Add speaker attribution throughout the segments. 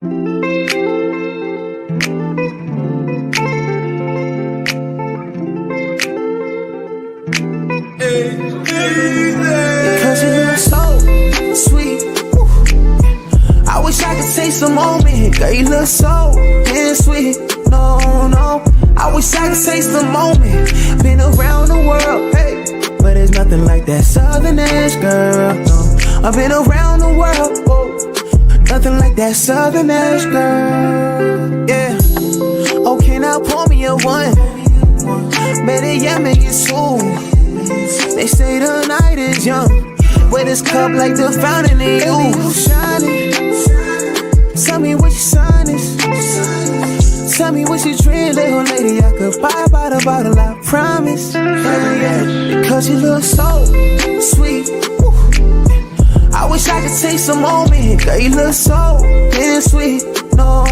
Speaker 1: Because you look so sweet. I wish I could taste the moment. Girl, you look so damn sweet. No, I wish I could taste the moment. Been around the world, hey, but there's nothing like that Southern edge, girl. No, I've been around the world, whoa. Nothing like that Southern edge, girl. Yeah. Okay, now pour me a one. Better yet, make it soon. They say the night is young, with this cup like the fountain in you. Shining. Tell me what your sign is. Tell me what you drink, little lady. I could buy by the bottle, I promise. Because you look so sweet. I wish I could taste the moment. Girl, you look so damn sweet. No,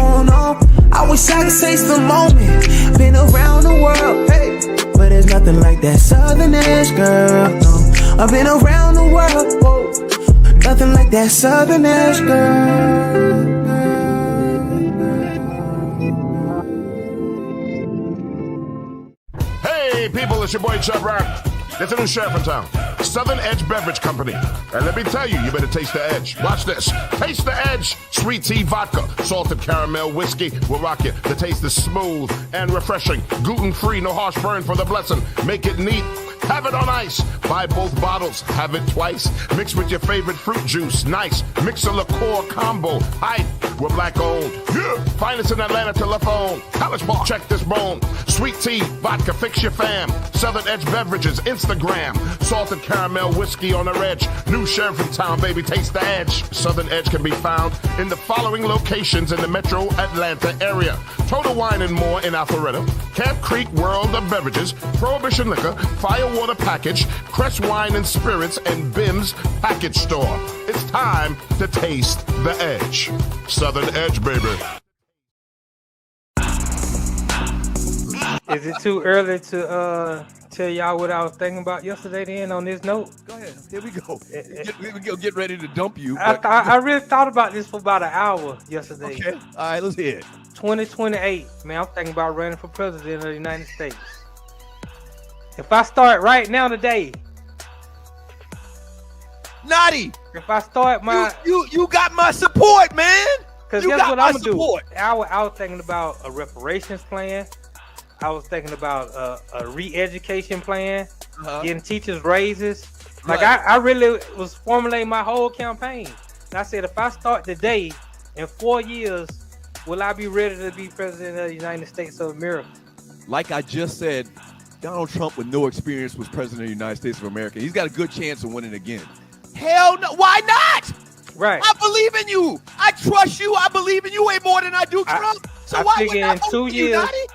Speaker 1: I wish I could taste the moment. Been around the world, hey, but there's nothing like that Southern edge, girl. No, I've been around the world, whoa. Nothing like that Southern edge, girl.
Speaker 2: Hey, people, it's your boy Chub Rock. There's a new sheriff in town, Southern Edge Beverage Company. And let me tell you, you better taste the edge. Watch this. Taste the edge. Sweet tea vodka, salted caramel whiskey will rock you. The taste is smooth and refreshing. Gluten-free, no harsh burn for the blessing. Make it neat. Have it on ice. Buy both bottles. Have it twice. Mix with your favorite fruit juice. Nice. Mix a liqueur combo. Hype. We're black owned. Yeah. Finest in Atlanta telephone. College Park. Check this bone. Sweet tea, vodka, fix your fam. Southern Edge Beverages, Instagram. Salted caramel whiskey on the edge. New sheriff in town, baby. Taste the edge. Southern Edge can be found in the following locations in the metro Atlanta area. Total Wine and More in Alpharetta. Camp Creek World of Beverages. Prohibition Liquor. Firewater Package. Crest Wine and Spirits. And Bim's Package Store. It's time to taste the edge. Southern Edge, baby.
Speaker 3: Is it too early to tell y'all what I was thinking about yesterday then on this note?
Speaker 4: Go ahead. Here we go. Get ready to dump you.
Speaker 3: I really thought about this for about an hour yesterday.
Speaker 4: Okay. All right, let's hear it. 2028.
Speaker 3: Man, I'm thinking about running for president of the United States. If I start right now today.
Speaker 4: Notty.
Speaker 3: If I start my...
Speaker 4: You got my support, man.
Speaker 3: Because guess what I'm going to do? I was thinking about a reparations plan. I was thinking about a re-education plan, getting teachers raises. Like I really was formulating my whole campaign. And I said, if I start today, in 4 years, will I be ready to be president of the United States of America?
Speaker 4: Like I just said, Donald Trump with no experience was president of the United States of America. He's got a good chance of winning again. Hell no. Why not?
Speaker 3: Right.
Speaker 4: I believe in you. I trust you. I believe in you way more than I do Trump. So why would I vote for you, Notty?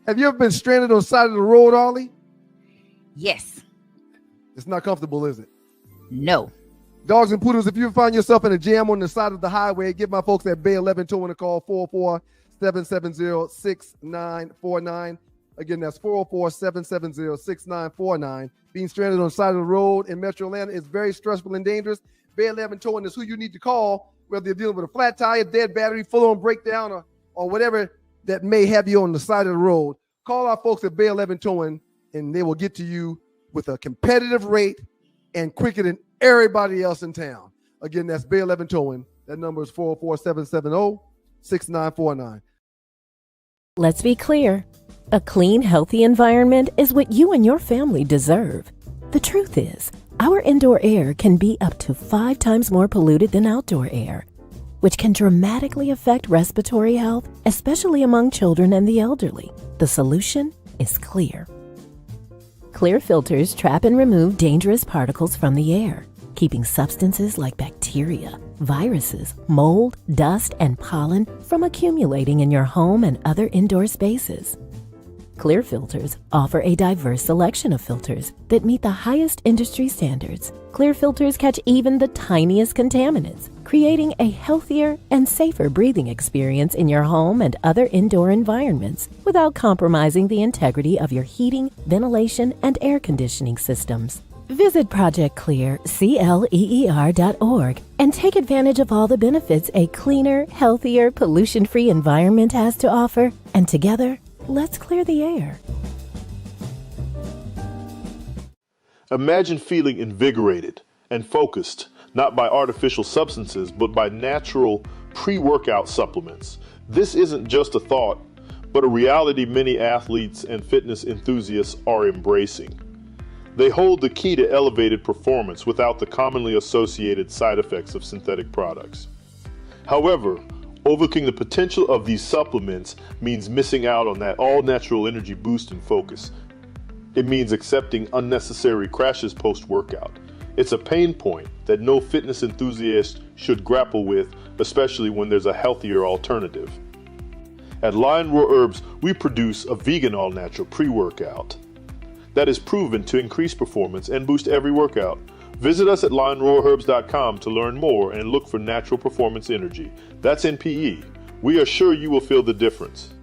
Speaker 5: Have you ever been stranded on the side of the road, Arle?
Speaker 6: Yes.
Speaker 5: It's not comfortable, is it?
Speaker 6: No.
Speaker 5: Dogs and poodles, if you find yourself in a jam on the side of the highway, give my folks at Bay 11 Towing a call, 404-770-6949. Again, that's 404-770-6949. Being stranded on the side of the road in Metro Atlanta is very stressful and dangerous. Bay 11 Towing is who you need to call, whether you're dealing with a flat tire, dead battery, full-on breakdown, or whatever that may have you on the side of the road. Call our folks at Bay 11 Towing, and they will get to you with a competitive rate and quicker than everybody else in town. Again, that's Bay 11 Towing. That number is 404-770-6949.
Speaker 7: Let's be clear. A clean, healthy environment is what you and your family deserve. The truth is, our indoor air can be up to 5 times more polluted than outdoor air, which can dramatically affect respiratory health, especially among children and the elderly. The solution is clear. Clear filters trap and remove dangerous particles from the air, keeping substances like bacteria, viruses, mold, dust, and pollen from accumulating in your home and other indoor spaces. Clear filters offer a diverse selection of filters that meet the highest industry standards. Clear filters catch even the tiniest contaminants, creating a healthier and safer breathing experience in your home and other indoor environments without compromising the integrity of your heating, ventilation, and air conditioning systems. Visit projectclear.org and take advantage of all the benefits a cleaner, healthier, pollution-free environment has to offer. And together, let's clear the air.
Speaker 8: Imagine feeling invigorated and focused, not by artificial substances, but by natural pre-workout supplements. This isn't just a thought, but a reality many athletes and fitness enthusiasts are embracing. They hold the key to elevated performance without the commonly associated side effects of synthetic products. However, overlooking the potential of these supplements means missing out on that all-natural energy boost and focus. It means accepting unnecessary crashes post-workout. It's a pain point that no fitness enthusiast should grapple with, especially when there's a healthier alternative. At Lion Roar Herbs, we produce a vegan all-natural pre-workout that is proven to increase performance and boost every workout. Visit us at lionroarherbs.com to learn more and look for natural performance energy. That's NPE. We are sure you will feel the difference.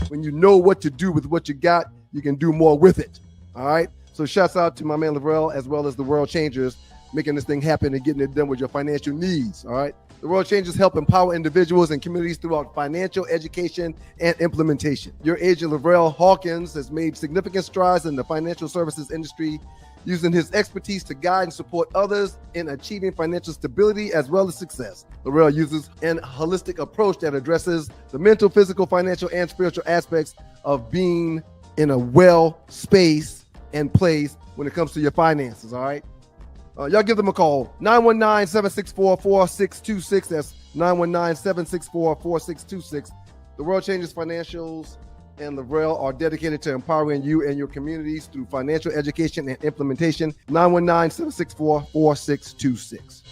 Speaker 5: When you know what to do with what you got, you can do more with it. All right. So shouts out to my man Lavrel as well as the World Changers, making this thing happen and getting it done with your financial needs. All right. The World Changers help empower individuals and communities throughout financial education and implementation. Your agent Lavrel Hawkins has made significant strides in the financial services industry, using his expertise to guide and support others in achieving financial stability as well as success. Lavrel uses an holistic approach that addresses the mental, physical, financial, and spiritual aspects of being in a well space and place when it comes to your finances, all right? Y'all give them a call, 919-764-4626. That's 919-764-4626. The World Changes Financials and Lavrel are dedicated to empowering you and your communities through financial education and implementation. 919-764-4626.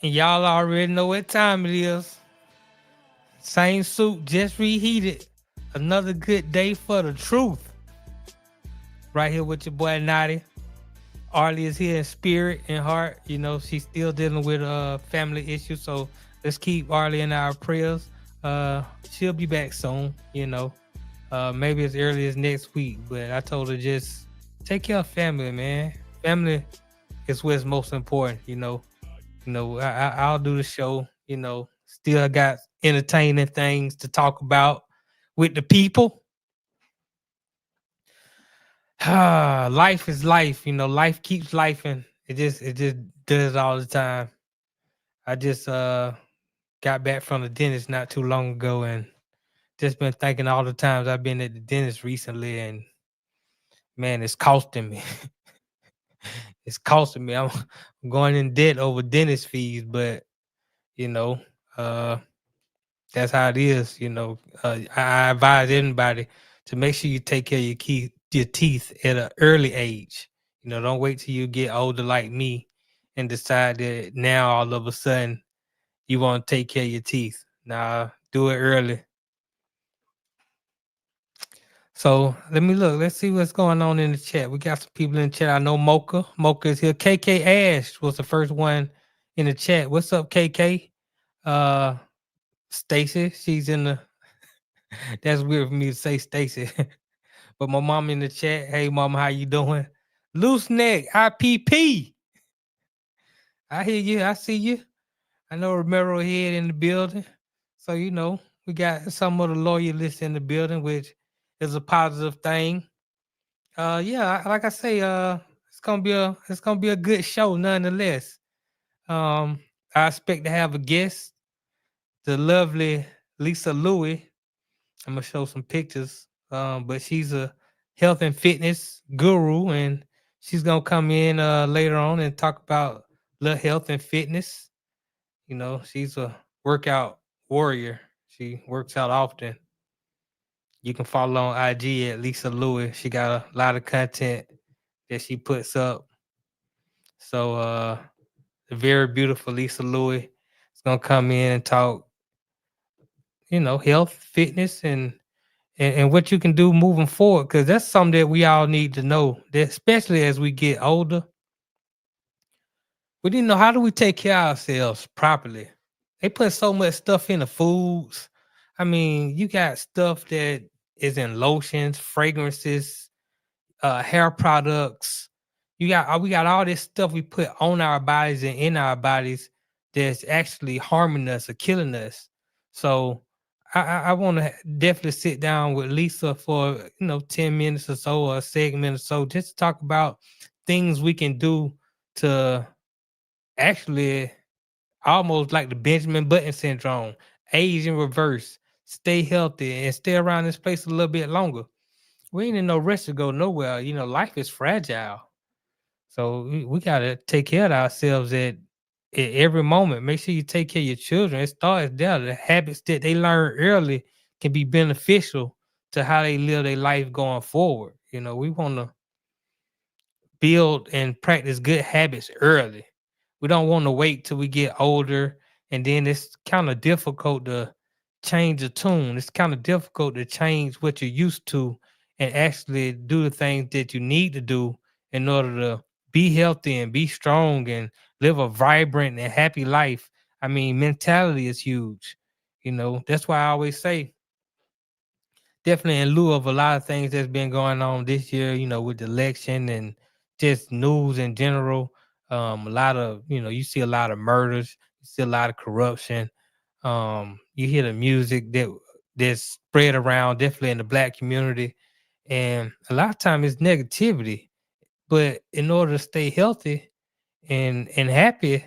Speaker 3: And y'all already know what time it is. Same soup, just reheated. Another good day for the truth. Right here with your boy Notty. Arle is here in spirit and heart. You know, she's still dealing with family issues. So let's keep Arle in our prayers. She'll be back soon, you know. Maybe as early as next week. But I told her just take care of family, man. Family is what's most important, you know. You know, I'll do the show, you know, still got entertaining things to talk about with the people. Life is life, you know, life keeps life, and it just does all the time. I just got back from the dentist not too long ago and just been thinking all the times I've been at the dentist recently, and man, it's costing me. It's costing me. I'm going in debt over dentist fees, but you know, that's how it is. You know, I advise anybody to make sure you take care of your teeth at an early age. You know, don't wait till you get older like me and decide that now all of a sudden you want to take care of your teeth. Nah, do it early. So let me look. Let's see what's going on in the chat. We got some people in the chat. I know Mocha. Mocha is here. KK Ash was the first one in the chat. What's up, KK? Uh Stacy. She's in the that's weird for me to say Stacy. But my mom in the chat. Hey mom, how you doing? Loose neck, IPP. I hear you. I see you. I know Romero head in the building. So we got some of the loyalists in the building, which is a positive thing. Yeah, like I say, it's gonna be a good show nonetheless. I expect to have a guest, the lovely Lisa Louiie. I'm gonna show some pictures. But she's a health and fitness guru, and she's gonna come in later on and talk about little health and fitness. She's a workout warrior. She works out often. You can follow on IG at Lisa Louiie. She got a lot of content that she puts up. So the very beautiful Lisa Louiie is gonna come in and talk, health, fitness, and what you can do moving forward, because that's something that we all need to know, that especially as we get older. We didn't know, how do we take care of ourselves properly? They put so much stuff in the foods. I mean, you got stuff that is in lotions, fragrances, hair products. We got all this stuff we put on our bodies and in our bodies that's actually harming us or killing us. So I want to definitely sit down with Lisa for 10 minutes or so, or a segment or so, just to talk about things we can do to actually, almost like the Benjamin Button syndrome, age in reverse, stay healthy, and stay around this place a little bit longer. We ain't in no rush to go nowhere. Life is fragile. So we got to take care of ourselves at every moment. Make sure you take care of your children. It starts there. The habits that they learn early can be beneficial to how they live their life going forward. We want to build and practice good habits early. We don't want to wait till we get older, and then it's kind of difficult to change the tune. It's kind of difficult to change what you're used to and actually do the things that you need to do in order to be healthy and be strong and live a vibrant and happy life. I mean, mentality is huge. That's why I always say, definitely in lieu of a lot of things that's been going on this year, with the election and just news in general. A lot of, you see a lot of murders, you see a lot of corruption. You hear the music that's spread around, definitely in the black community. And a lot of time it's negativity. But in order to stay healthy and happy,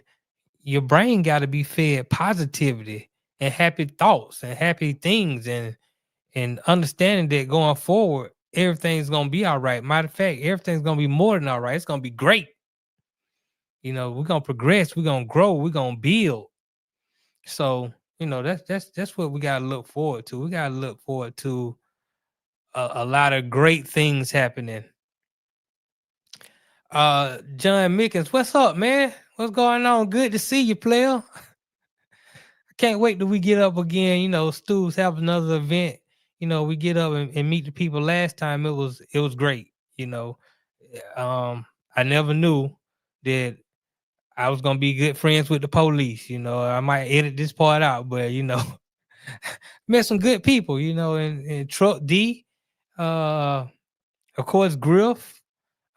Speaker 3: your brain got to be fed positivity and happy thoughts and happy things, and understanding that going forward, everything's gonna be all right. Matter of fact, everything's gonna be more than all right. It's gonna be great. We're gonna progress, we're gonna grow, we're gonna build. So, that's what we gotta look forward to. We gotta look forward to a lot of great things happening. John Mickens, what's up, man? What's going on? Good to see you, player. I can't wait till we get up again. Stu's have another event. We get up and meet the people. Last time it was great. I never knew that I was gonna be good friends with the police. I might edit this part out, but met some good people. And Truck D, of course Griff,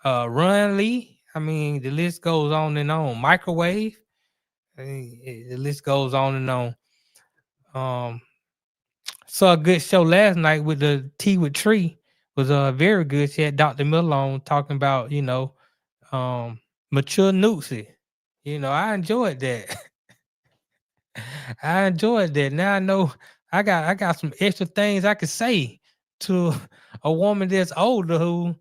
Speaker 3: Ron Lee. I mean, the list goes on and on. Microwave. The list goes on and on. Saw a good show last night with the Tea with Tree. Was very good. She had Dr. Miller on talking about mature Newsy. I enjoyed that. I enjoyed that. Now I know I got some extra things I could say to a woman that's older who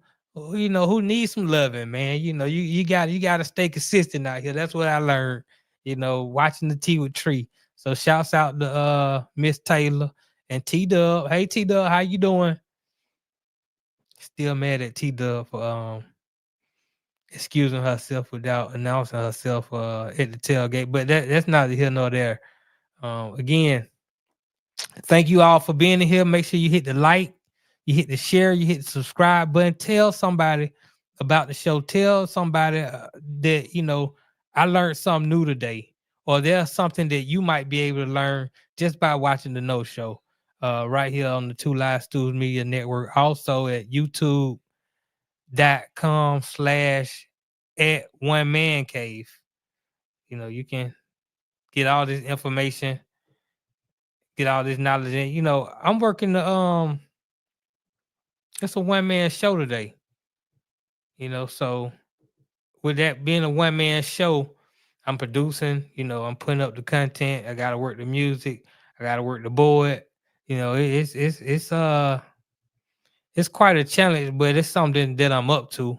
Speaker 3: needs some loving, man. You got to stay consistent out here. That's what I learned. Watching the Tea with Tree. So shouts out to Miss Taylor and T Dub. Hey T Dub, how you doing? Still mad at T Dub for excusing herself without announcing herself at the tailgate. But that's neither here nor there. Again, thank you all for being in here. Make sure you hit the like, You hit the share, you hit the subscribe button. Tell somebody about the show. Tell somebody that I learned something new today, or there's something that you might be able to learn just by watching the No Show. Right here on the Two Live Stews Media Network. Also at youtube.com/@one-man-cave. You can get all this information, get all this knowledge. And I'm working it's a one-man show today. So with that being a one-man show, I'm producing, I'm putting up the content. I gotta work the music, I gotta work the board. It's quite a challenge, but it's something that I'm up to.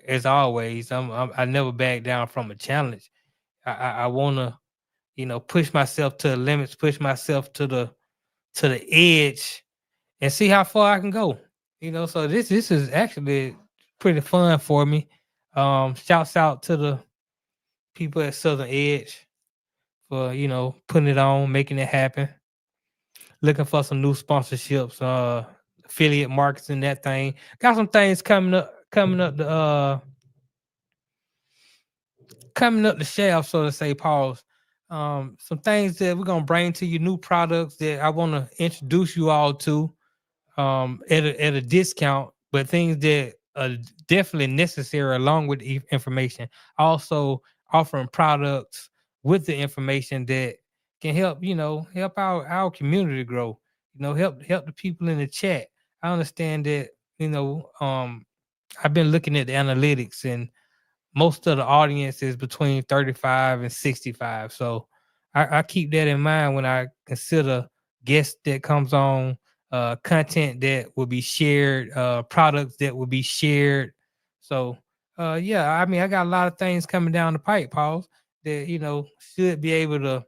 Speaker 3: As always, I never back down from a challenge. I wanna, push myself to the limits, push myself to the edge, and see how far I can go. So this is actually pretty fun for me. Shouts out to the people at Southern Edge for putting it on, making it happen. Looking for some new sponsorships, affiliate marketing, that thing. Got some things coming up the shelf, so to say. Pause. Some things that we're gonna bring to you, new products that I want to introduce you all to, at a discount, but things that are definitely necessary along with the information. Also offering products with the information that can help our community grow. Help the people in the chat. I understand that. I've been looking at the analytics, and most of the audience is between 35 and 65. So I keep that in mind when I consider guests that comes on, content that will be shared, products that will be shared. So yeah, I mean, I got a lot of things coming down the pipe, Paul, that should be able to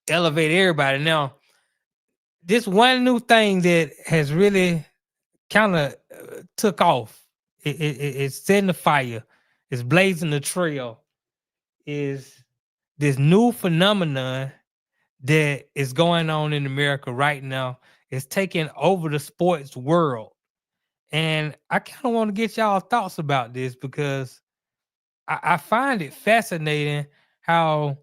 Speaker 3: elevate everybody. Now, this one new thing that has really kind of took off. It's setting the fire. It's blazing the trail. Is this new phenomenon that is going on in America right now? It's taking over the sports world, and I kind of want to get y'all thoughts about this because I find it fascinating how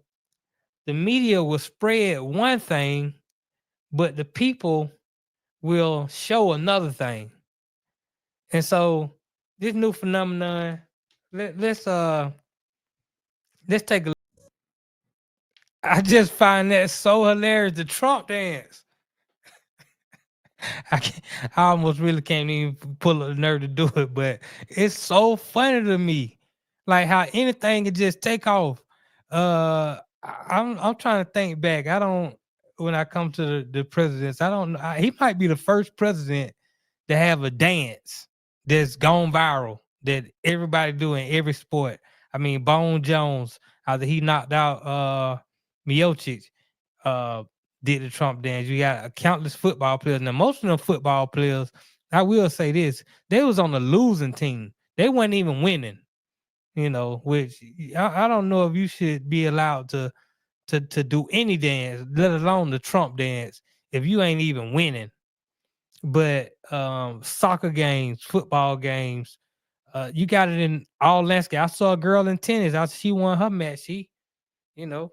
Speaker 3: the media will spread one thing, but the people will show another thing. And so this new phenomenon, let's take a look. I just find that so hilarious. The Trump dance. I almost really can't even pull up the nerve to do it, but it's so funny to me. Like how anything can just take off. I'm trying to think back. I don't when I come to the presidents, I don't know. He might be the first president to have a dance that's gone viral that everybody do in every sport. I mean, Bone Jones, after he knocked out Miocic, uh, did the Trump dance. You got countless football players. Now, most of them football players, I will say this, they was on the losing team. They weren't even winning, which I don't know if you should be allowed to do any dance, let alone the Trump dance, if you ain't even winning. But soccer games, football games, you got it in all landscape. I saw a girl in tennis. She won her match. She, you know,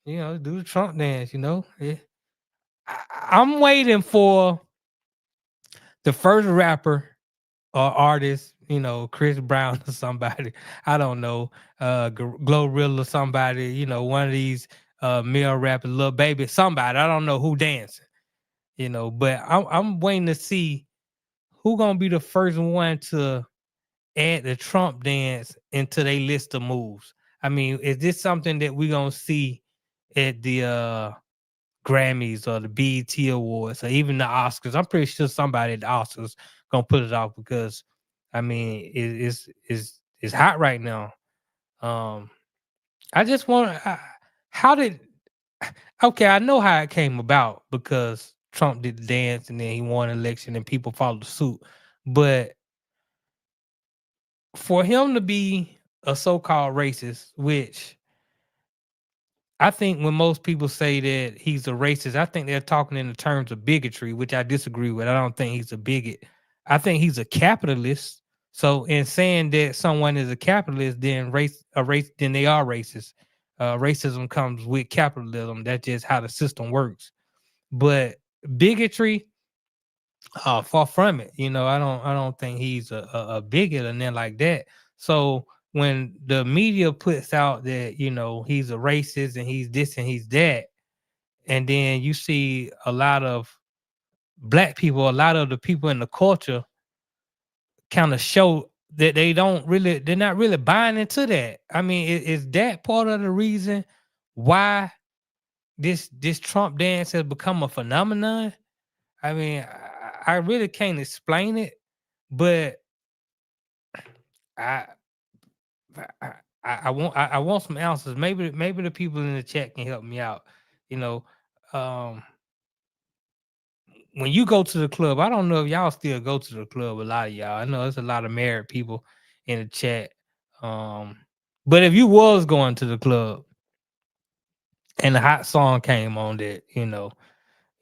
Speaker 3: do the Trump dance. Yeah. I'm waiting for the first rapper or artist. Chris Brown or somebody. I don't know. Glorilla or somebody. One of these male rappers, Lil Baby, somebody. I don't know who dancing. But I'm waiting to see who gonna be the first one to add the Trump dance into their list of moves. I mean, is this something that we're gonna see at the Grammys or the BET Awards or even the Oscars? I'm pretty sure somebody at the Oscars gonna put it off because I mean it's hot right now. I just want how did okay, I know how it came about because Trump did the dance and then he won an election and people followed suit. But for him to be a so-called racist, which I think when most people say that he's a racist, I think they're talking in the terms of bigotry, which I disagree with. I don't think he's a bigot. I think he's a capitalist. So in saying that someone is a capitalist, then then they are racist. Racism comes with capitalism. That's just how the system works. But bigotry, far from it. I don't think he's a bigot and then like that. So when the media puts out that he's a racist and he's this and he's that, and then you see a lot of black people, a lot of the people in the culture kind of show that they're not really buying into that. I mean, is that part of the reason why this Trump dance has become a phenomenon? I mean, I really can't explain it, but I I want some answers. Maybe the people in the chat can help me out. You know, um, when you go to the club, I don't know if y'all still go to the club. A lot of y'all, I know there's a lot of married people in the chat. But if you was going to the club and the hot song came on, that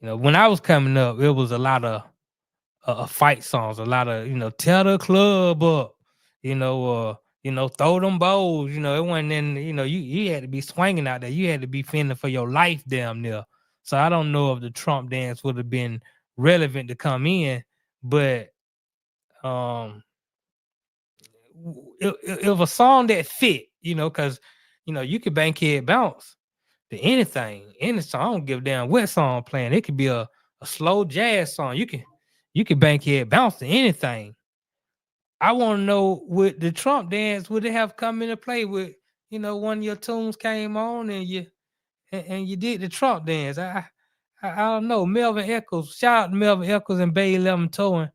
Speaker 3: when I was coming up, it was a lot of fight songs, a lot of tear the club up, throw them bowls. It wasn't in. You had to be swinging out there. You had to be fending for your life, damn near. So I don't know if the Trump dance would have been relevant to come in, but it was a song that fit, because you could bankhead bounce to anything, any song. I don't give a damn what song playing. It could be a slow jazz song. You can bankhead bounce to anything. I want to know, with the Trump dance, would it have come into play with one of your tunes came on and you did the Trump dance? I don't know. Melvin Eccles, shout out to Melvin Eccles and Bay 11 Towing.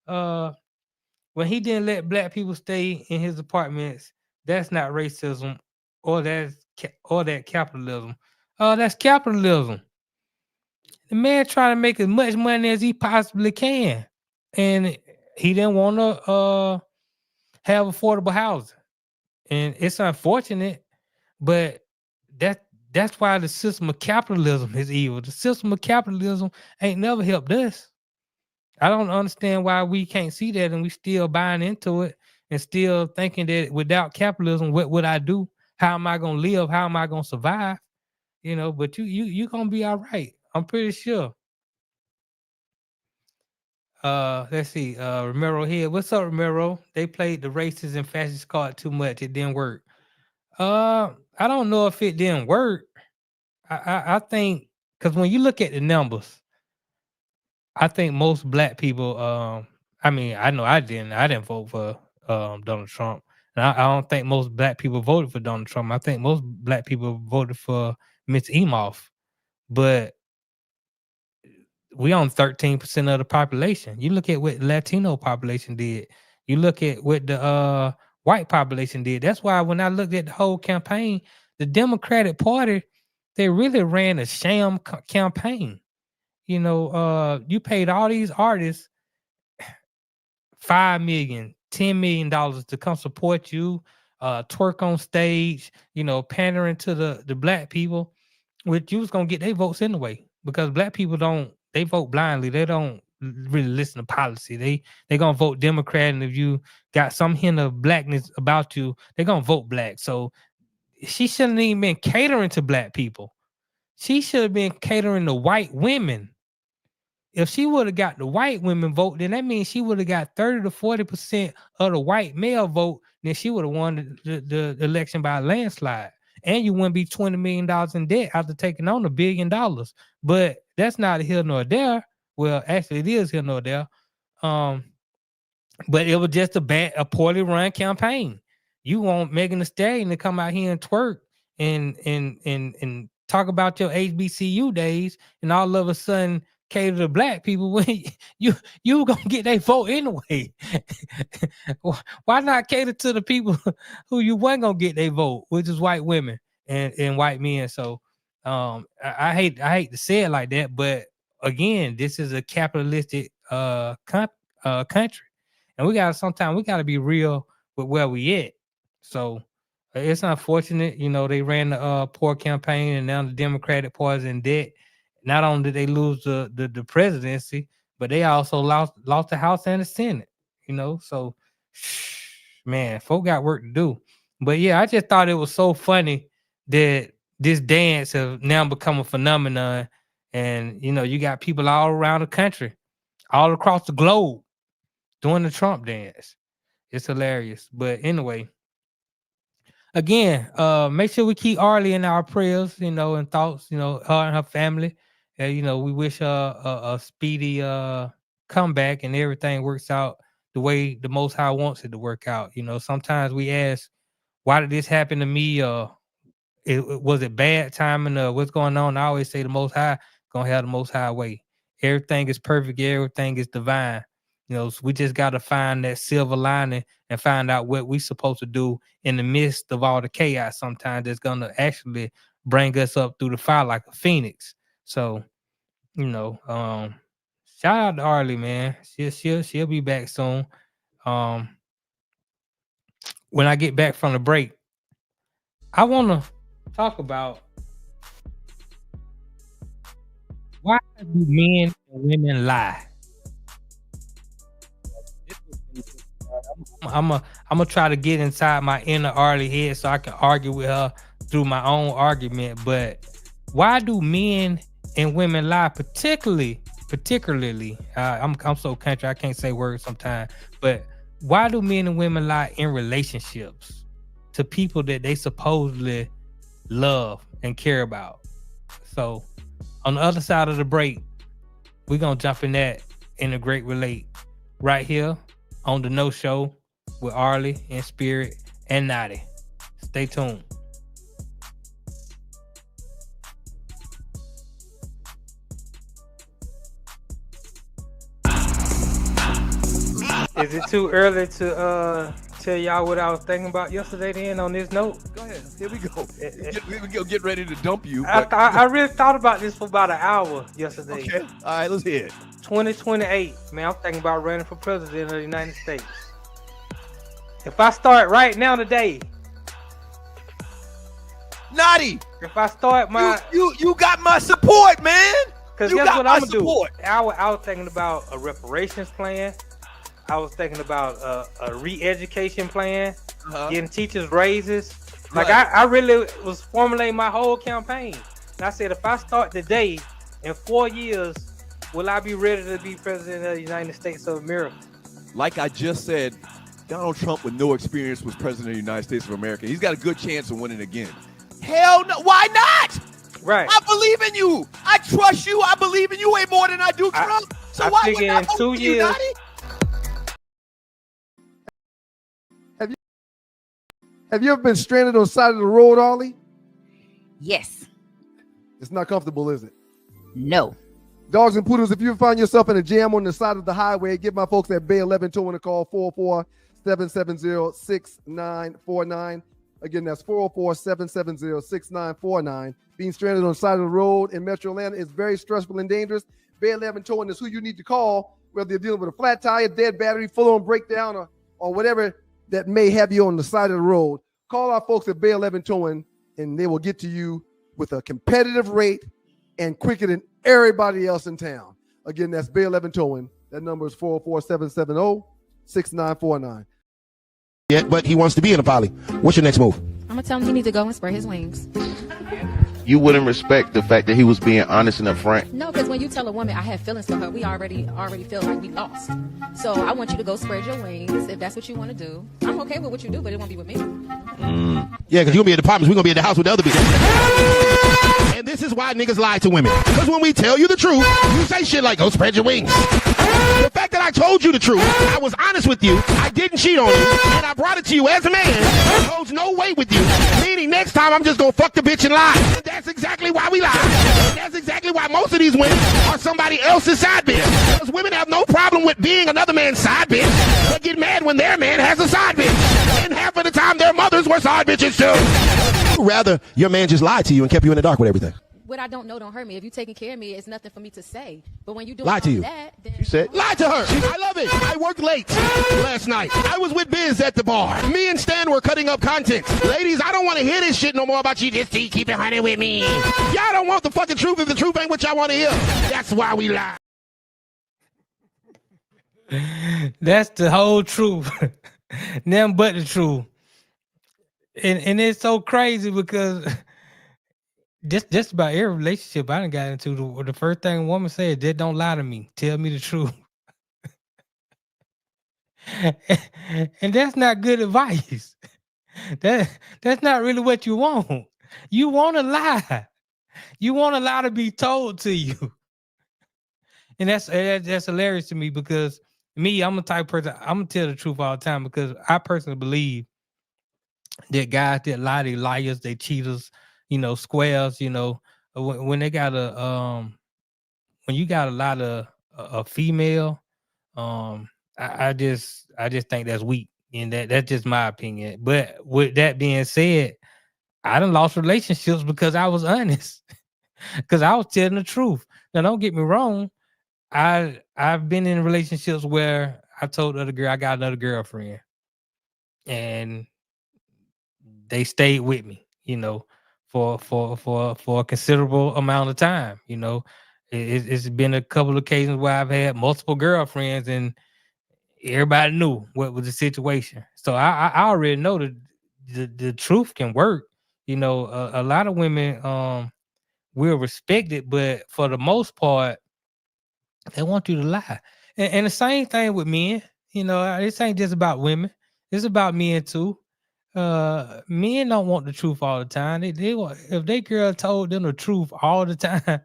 Speaker 3: When he didn't let black people stay in his apartments, that's not racism, or that capitalism. That's capitalism. The man trying to make as much money as he possibly can, and he didn't want to have affordable housing, and it's unfortunate, but that's why the system of capitalism is evil. The system of capitalism ain't never helped us. I don't understand why we can't see that and we still buying into it and still thinking that without capitalism, what would I do? How am I gonna live? How am I gonna survive? But you gonna be all right. I'm pretty sure. Let's see. Romero here. What's up, Romero? They played the racist and fascist card too much. It didn't work. I don't know if it didn't work. I think, because when you look at the numbers, I think most black people, I mean, I know I didn't vote for Donald Trump. And I don't think most black people voted for Donald Trump. I think most black people voted for Ms. Emhoff. But we on 13% of the population. You look at what Latino population did. You look at what the white population did. That's why when I looked at the whole campaign, the Democratic Party, they really ran a sham campaign. You paid all these artists $5 million, $10 million to come support you, twerk on stage, pandering to the black people, which you was gonna get their votes anyway, because black people they vote blindly. They don't really listen to policy. They gonna vote Democrat, and if you got some hint of blackness about you, they gonna vote black. So she shouldn't even been catering to black people. She should have been catering to white women. If she would have got the white women vote, then that means she would have got 30 to 40% of the white male vote. Then she would have won the election by a landslide. And you wouldn't be $20 million in debt after taking on $1 billion. But that's neither here nor there. Well, actually, it is here nor there. But it was just a poorly run campaign. You want Megan Thee Stallion to come out here and twerk and talk about your HBCU days, and all of a sudden cater to black people when you gonna get their vote anyway. Why not cater to the people who you weren't gonna get their vote, which is white women and white men? So I hate to say it like that, but again, this is a capitalistic country, and we gotta be real with where we at. So It's unfortunate, they ran the poor campaign, and now the Democratic Party's in debt. Not only did they lose the presidency, but they also lost the House and the Senate. So man, folk got work to do. But yeah, I just thought it was so funny that this dance has now become a phenomenon, and you got people all around the country, all across the globe, doing the Trump dance. It's hilarious. But anyway. Again, make sure we keep Arle in our prayers, and thoughts, her and her family. We wish her a speedy comeback, and everything works out the way the Most High wants it to work out. Sometimes we ask, why did this happen to me? Was it bad timing? What's going on? I always say the Most High gonna have the Most High way. Everything is perfect. Everything is divine. So we just got to find that silver lining and find out what we're supposed to do in the midst of all the chaos. Sometimes that's going to actually bring us up through the fire like a phoenix. So, shout out to Arle, man. She'll be back soon. When I get back from the break, I want to talk about why do men and women lie? I'm gonna try to get inside my inner Arle head so I can argue with her through my own argument. But why do men and women lie? Particularly, I'm so country I can't say words sometimes. But why do men and women lie in relationships to people that they supposedly love and care about? So on the other side of the break, we're gonna jump in that in the Great Relate right here on the No Show with Arle and Spirit and Notty. Stay tuned. Is it too early to tell y'all what I was thinking about yesterday then on this note?
Speaker 4: Go ahead. Here we go. We'll get ready to dump you.
Speaker 3: I really thought about this for about an hour yesterday.
Speaker 4: Okay. All right, let's hear it.
Speaker 3: 2028, man, I'm thinking about running for president of the United States. If I start right now today,
Speaker 4: Notty,
Speaker 3: if I start my
Speaker 4: you got my support, man.
Speaker 3: Because guess what I'm gonna do? I was thinking about a reparations plan. I was thinking about a re-education plan, getting teachers raises. Like I really was formulating my whole campaign. And I said, if I start today, in 4 years, will I be ready to be president of the United States of America?
Speaker 4: Like I just said, Donald Trump with no experience was president of the United States of America. He's got a good chance of winning again. Hell no, why not?
Speaker 3: Right.
Speaker 4: I believe in you. I trust you. I believe in you way more than I do Trump. So why would I vote for you, Notty?
Speaker 5: Have you ever been stranded on the side of the road, Arle?
Speaker 6: Yes.
Speaker 5: It's not comfortable, is it?
Speaker 6: No.
Speaker 5: Dogs and poodles, if you find yourself in a jam on the side of the highway, give my folks at Bay 11 Towing a call, 404-770-6949. Again, that's 404-770-6949. Being stranded on the side of the road in Metro Atlanta is very stressful and dangerous. Bay 11 Towing is who you need to call, whether you're dealing with a flat tire, dead battery, full-on breakdown, or whatever that may have you on the side of the road. Call our folks at Bay 11 Towing, and they will get to you with a competitive rate and quicker than everybody else in town. Again, that's Bay 11 Towing. That number is 404-770-6949.
Speaker 9: Yeah, but he wants to be in a poly. What's your next move?
Speaker 10: I'm gonna tell him he needs to go and spread his wings.
Speaker 11: You wouldn't respect the fact that he was being honest and upfront?
Speaker 10: No, because when you tell a woman I have feelings for her, we already feel like we lost. So I want you to go spread your wings if that's what you want to do. I'm okay with what you do, but it won't be with me.
Speaker 9: Yeah, because you're going to be at the apartments. We're going to be at the house with the other bitches. And this is why niggas lie to women. Because when we tell you the truth, you say shit like, go spread your wings. The fact that I told you the truth, I was honest with you, I didn't cheat on you, and I brought it to you as a man, holds no weight with you. Meaning next time I'm just going to fuck the bitch and lie. And that's exactly why we lie. And that's exactly why most of these women are somebody else's side bitch. Because women have no problem with being another man's side bitch, but get mad when their man has a side bitch. And half of the time their mothers were side bitches too. Rather, your man just lied to you and kept you in the dark with everything.
Speaker 10: what I don't know don't hurt me. If you taking care of me, it's nothing for me to say. But when you do
Speaker 9: Lie to you.
Speaker 10: that, then
Speaker 11: She said,
Speaker 9: Lie to her. I love it. I worked late last night. I was with Biz at the bar. Me and Stan were cutting up content. Ladies, I don't want to hear this shit no more about you just keep it honey with me. Y'all don't want the fucking truth if the truth ain't what y'all want to hear. That's why we lie.
Speaker 3: That's the whole truth. Nothing but the truth. And it's so crazy because just about every relationship I done got into, the first thing a woman said, just don't lie to me. Tell me the truth. And that's not good advice. That's not really what you want. You want to lie. You want a lie to be told to you. And that's hilarious to me because me, I'm the type of person, I'm going to tell the truth all the time because I personally believe that guys that lie, they liars, they cheaters, squares, when they got when you got a lot of a female, I just think that's weak. And that's just my opinion. But with that being said, I done lost relationships because I was honest. Because I was telling the truth. Now, don't get me wrong. I've been in relationships where I told the other girl I got another girlfriend. And they stayed with me, for a considerable amount of time. It's been a couple of occasions where I've had multiple girlfriends and everybody knew what was the situation. So I already know that the truth can work. A lot of women will respect it, but for the most part, they want you to lie. And the same thing with men. This ain't just about women. It's about men too. Men don't want the truth all the time. They want, if they girl told them the truth all the time,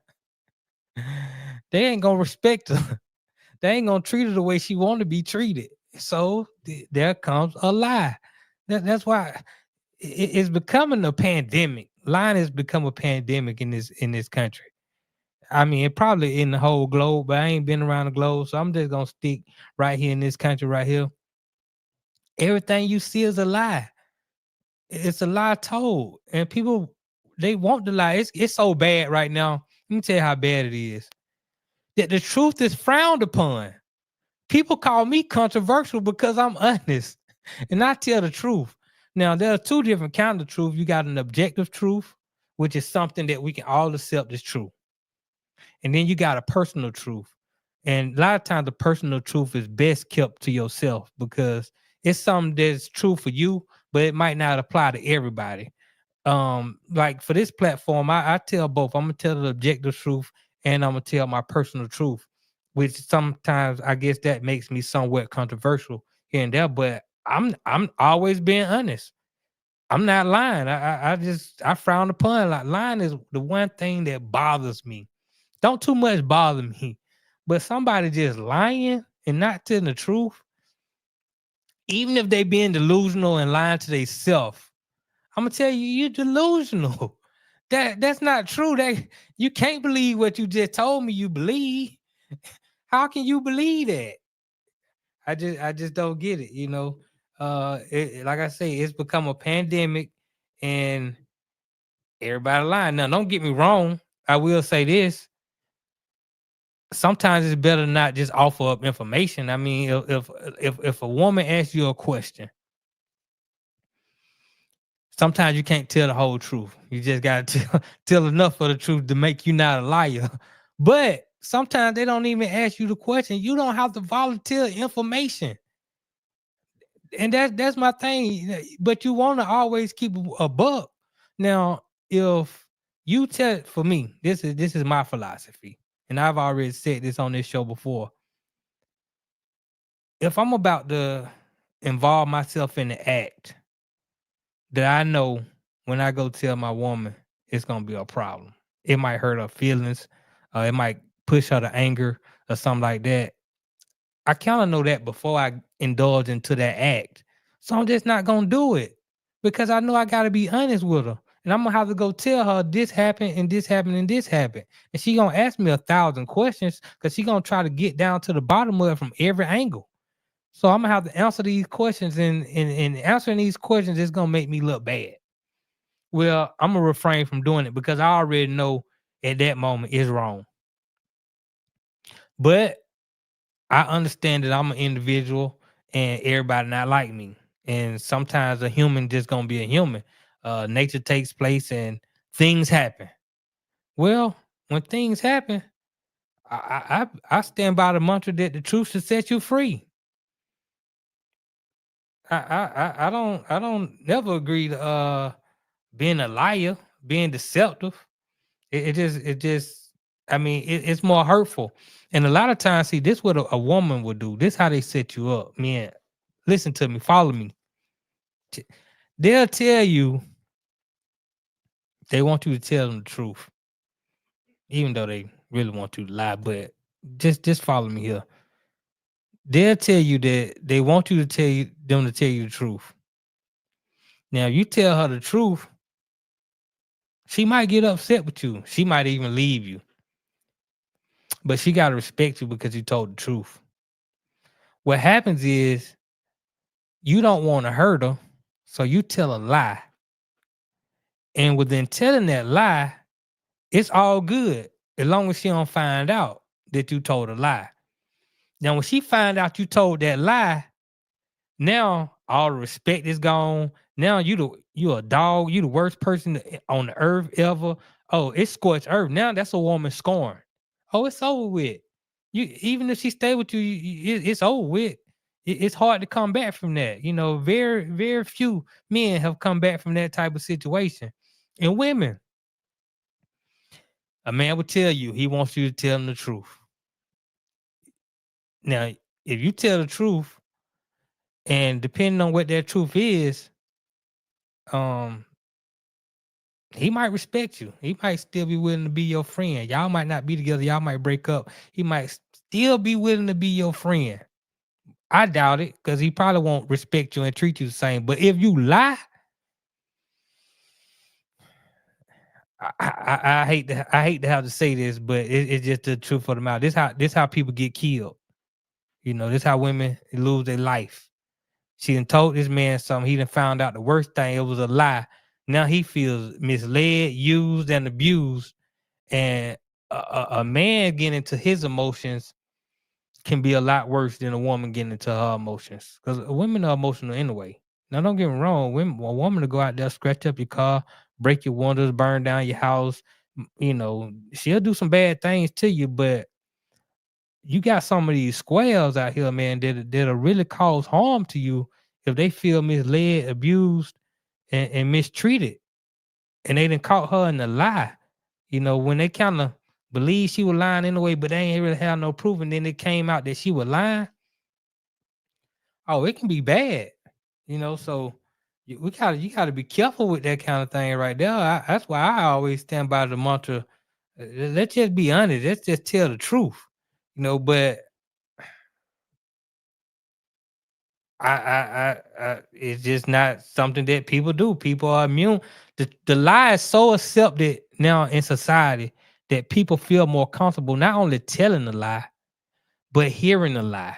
Speaker 3: they ain't gonna respect her. They ain't gonna treat her the way she want to be treated. So there comes a lie. That's why it's becoming a pandemic. Lying has become a pandemic in this country. I mean, it probably in the whole globe, but I ain't been around the globe, so I'm just gonna stick right here in this country right here. Everything you see is a lie. It's a lie told, and people, they want the lie. It's so bad right now. Let me tell you how bad it is. That the truth is frowned upon. People call me controversial because I'm honest and I tell the truth. Now, there are two different kinds of truth. You got an objective truth, which is something that we can all accept as true. And then you got a personal truth. And a lot of times the personal truth is best kept to yourself because it's something that's true for you, but it might not apply to everybody. Like for this platform, I tell both. I'm gonna tell the objective truth and I'm gonna tell my personal truth, which sometimes I guess that makes me somewhat controversial here and there, but I'm always being honest. I'm not lying. I frown upon like lying is the one thing that bothers me. Don't too much bother me, but somebody just lying and not telling the truth, even if they being delusional and lying to themselves, I'm gonna tell you, you're delusional. That's not true. That you can't believe what you just told me you believe. How can you believe that? I just don't get it. Like I say, it's become a pandemic, and everybody lying. Now, don't get me wrong. I will say this. Sometimes it's better not just offer up information. I mean, if a woman asks you a question, sometimes you can't tell the whole truth. You just gotta tell enough of the truth to make you not a liar. But sometimes they don't even ask you the question. You don't have to volunteer information. And that's my thing. But you want to always keep a buck. Now, if you tell, for me, this is my philosophy. And I've already said this on this show before. If I'm about to involve myself in the act that I know when I go tell my woman, it's going to be a problem. It might hurt her feelings. It might push her to anger or something like that. I kind of know that before I indulge into that act. So I'm just not going to do it because I know I got to be honest with her. And I'm going to have to go tell her this happened and this happened and this happened. And she going to ask me 1,000 questions because she going to try to get down to the bottom of it from every angle. So I'm going to have to answer these questions and answering these questions is going to make me look bad. Well, I'm going to refrain from doing it because I already know at that moment is wrong. But I understand that I'm an individual and everybody not like me. And sometimes a human just gonna be a human. Nature takes place and things happen. Well, when things happen, I stand by the mantra that the truth should set you free. I don't never agree to being a liar, being deceptive. It just I mean it's more hurtful. And a lot of times, see, this what a woman would do. This how they set you up. Man, listen to me, follow me. They'll tell you they want you to tell them the truth, even though they really want you to lie. But just follow me here. They'll tell you that they want you to them to tell you the truth. Now, if you tell her the truth, she might get upset with you. She might even leave you. But she gotta respect you because you told the truth. What happens is you don't want to hurt her, so you tell a lie. And within telling that lie, it's all good as long as she don't find out that you told a lie. Now, when she find out you told that lie, now all the respect is gone. Now you a dog. You the worst person on the earth ever. Oh, it's scorched earth. Now that's a woman scorned. Oh, it's over with. You even if she stay with you, it's over with. It's hard to come back from that. You know, very very few men have come back from that type of situation. And women, a man would tell you he wants you to tell him the truth. Now, if you tell the truth, and depending on what that truth is, um, he might respect you. He might still be willing to be your friend. Y'all might not be together. Y'all might break up. He might still be willing to be your friend. I doubt it because he probably won't respect you and treat you the same. But if you lie, I hate to have to say this, but it's just the truth of the matter. This how people get killed. You know, this how women lose their life. She done told this man something. He done found out the worst thing. It was a lie. Now he feels misled, used, and abused. And a man getting into his emotions can be a lot worse than a woman getting into her emotions. Because women are emotional anyway. Now, don't get me wrong. A woman to go out there, scratch up your car, break your windows, burn down your house. You know, she'll do some bad things to you, but you got some of these squares out here, man, that'll really cause harm to you if they feel misled, abused, and mistreated. And they done caught her in a lie. You know, when they kind of believe she was lying anyway, but they ain't really have no proof, and then it came out that she was lying. Oh, it can be bad. You know, so you gotta be careful with that kind of thing right there. That's why I always stand by the mantra. Let's just be honest. Let's just tell the truth. You know, but it's just not something that people do. People are immune. The lie is so accepted now in society that people feel more comfortable not only telling the lie, but hearing the lie.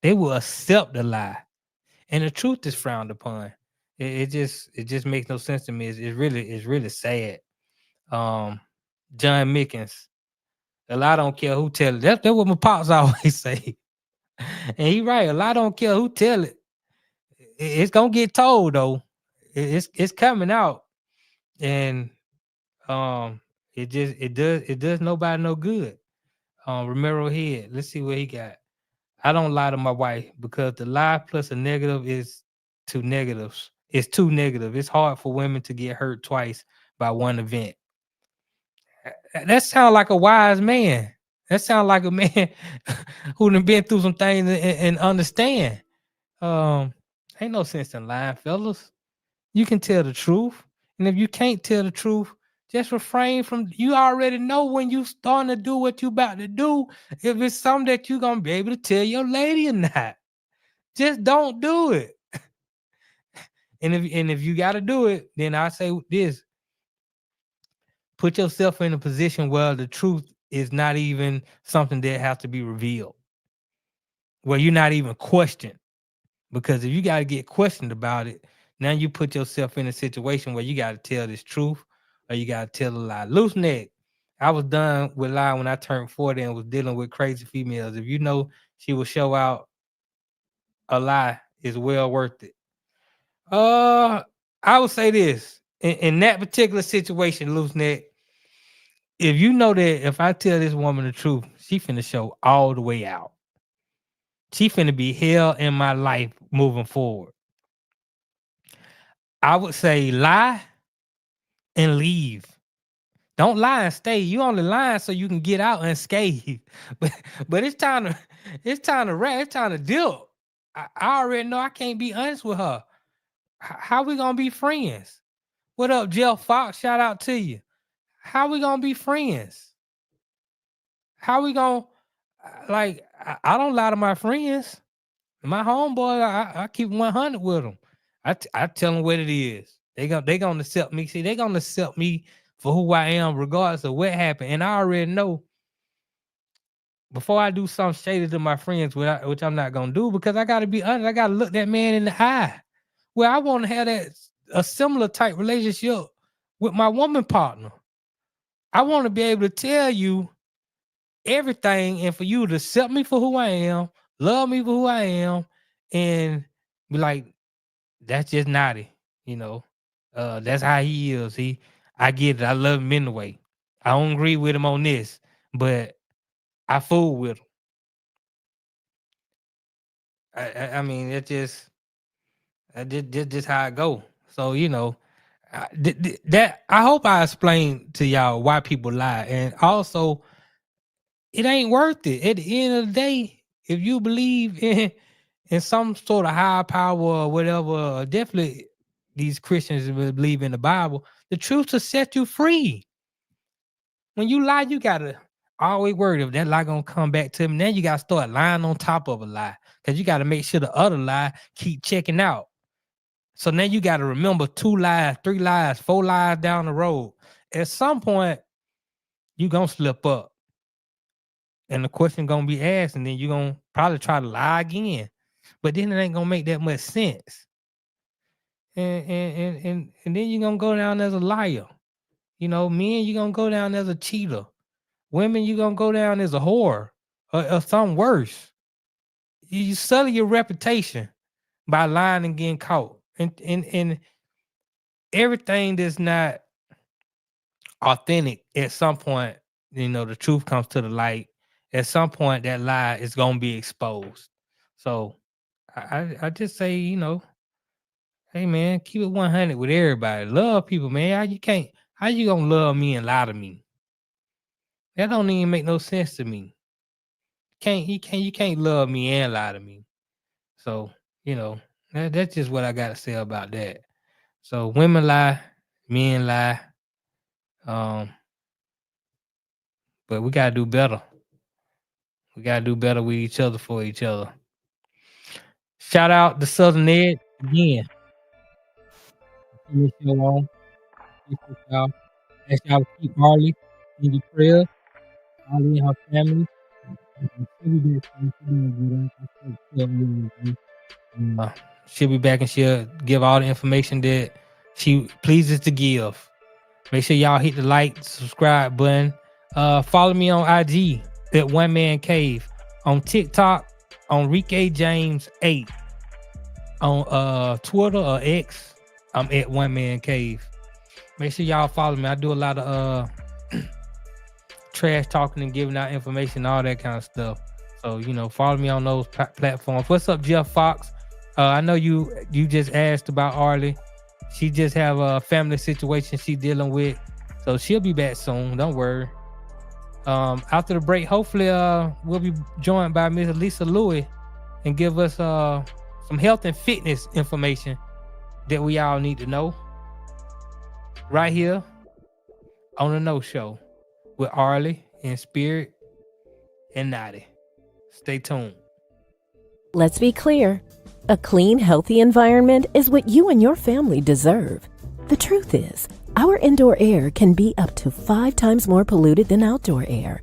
Speaker 3: They will accept the lie, and the truth is frowned upon. It just makes no sense to me. It's really sad. John Mickens. A lot don't care who tell it. That's what my pops always say. And he right. A lot don't care who tell it. It's gonna get told though. It's coming out, and it does nobody no good. Romero Head. Let's see what he got. I don't lie to my wife because the lie plus a negative is two negatives. It's too negative. It's hard for women to get hurt twice by one event. That sounds like a wise man. That sounds like a man who done been through some things and understand. Ain't no sense in lying, fellas. You can tell the truth. And if you can't tell the truth, just refrain from. You already know when you starting to do what you about to do, if it's something that you're gonna be able to tell your lady or not. Just don't do it. And if you gotta do it, then I say this. Put yourself in a position where the truth is not even something that has to be revealed. Where you're not even questioned. Because if you got to get questioned about it, now you put yourself in a situation where you got to tell this truth or you got to tell a lie. Loose neck. I was done with lie when I turned 40 and was dealing with crazy females. If you know she will show out a lie, it's well worth it. I would say this. In that particular situation, loose neck, if you know that if I tell this woman the truth, she finna show all the way out. She finna be hell in my life moving forward. I would say lie and leave. Don't lie and stay. You only lying so you can get out unscathed. But it's time to rest. It's time to deal. I already know I can't be honest with her. How we gonna be friends? What up, Jeff Fox? Shout out to you. How we gonna be friends? How we gonna I don't lie to my friends. My homeboy, I keep 100 with them. I tell them what it is. They gonna accept me. See, they gonna accept me for who I am, regardless of what happened. And I already know before I do something shady to my friends, which I'm not gonna do, because I gotta be honest. I gotta look that man in the eye. Well, I want to have a similar type relationship with my woman partner. I want to be able to tell you everything, and for you to accept me for who I am, love me for who I am, and be like, that's just Notty, that's how he is. I get it. I love him anyway. I don't agree with him on this, but I fool with him. I mean, it's just how I go. So that I hope I explained to y'all why people lie, and also it ain't worth it. At the end of the day, if you believe in some sort of higher power or whatever, definitely these Christians believe in the Bible, the truth will set you free. When you lie, you gotta always worry if that lie gonna come back to him. Then you gotta start lying on top of a lie, because you gotta make sure the other lie keep checking out. So now you gotta remember 2 lies, 3 lies, 4 lies down the road. At some point, you gonna slip up. And the question gonna be asked, and then you're gonna probably try to lie again. But then it ain't gonna make that much sense. And then you're gonna go down as a liar. Men, you're gonna go down as a cheater. Women, you're gonna go down as a whore or something worse. You sully your reputation by lying and getting caught. And everything that's not authentic, at some point, the truth comes to the light. At some point, that lie is gonna be exposed. So I just say, hey man, keep it 100 with everybody. Love people, man. How you gonna love me and lie to me? That don't even make no sense to me. You can't love me and lie to me. So, that's just what I gotta say about that. So women lie, men lie. But we gotta do better. We gotta do better with each other, for each other. Shout out to Southern Ed again. This show on. Y'all. Ask y'all to keep Arle in your prayers. Arle and her family. She'll be back and she'll give all the information that she pleases to give. Make sure y'all hit the like, subscribe button. Follow me on IG at One Man Cave. On TikTok, on Enrique James 8. On Twitter or X, I'm at One Man Cave. Make sure y'all follow me. I do a lot of trash talking and giving out information, all that kind of stuff. So follow me on those platforms. What's up, Jeff Fox? I know you just asked about Arle. She just have a family situation she's dealing with, so she'll be back soon. Don't worry. After the break, hopefully we'll be joined by Miss Lisa Louiie and give us some health and fitness information that we all need to know. Right here on the No Show with Arle and Spirit and Notty. Stay tuned.
Speaker 7: Let's be clear. A clean, healthy environment is what you and your family deserve. The truth is, our indoor air can be up to 5 times more polluted than outdoor air,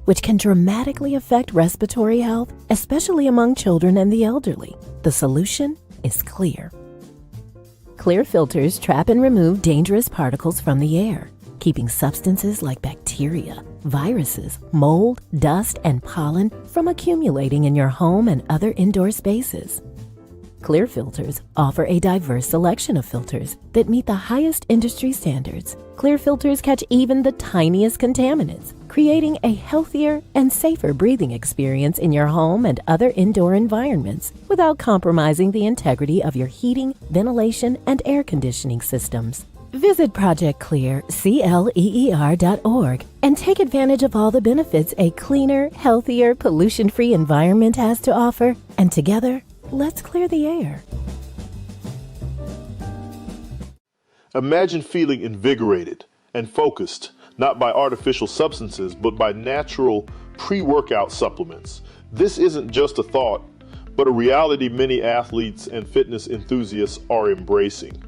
Speaker 7: which can dramatically affect respiratory health, especially among children and the elderly. The solution is clear. Clear filters trap and remove dangerous particles from the air. keeping substances like bacteria, viruses, mold, dust, and pollen from accumulating in your home and other indoor spaces. Clear filters offer a diverse selection of filters that meet the highest industry standards. Clear filters catch even the tiniest contaminants, creating a healthier and safer breathing experience in your home and other indoor environments without compromising the integrity of your heating, ventilation, and air conditioning systems. Visit ProjectClear.org and take advantage of all the benefits a cleaner, healthier, pollution-free environment has to offer. And together, let's clear the air.
Speaker 8: Imagine feeling invigorated and focused, not by artificial substances, but by natural pre-workout supplements. This isn't just a thought, but a reality many athletes and fitness enthusiasts are embracing.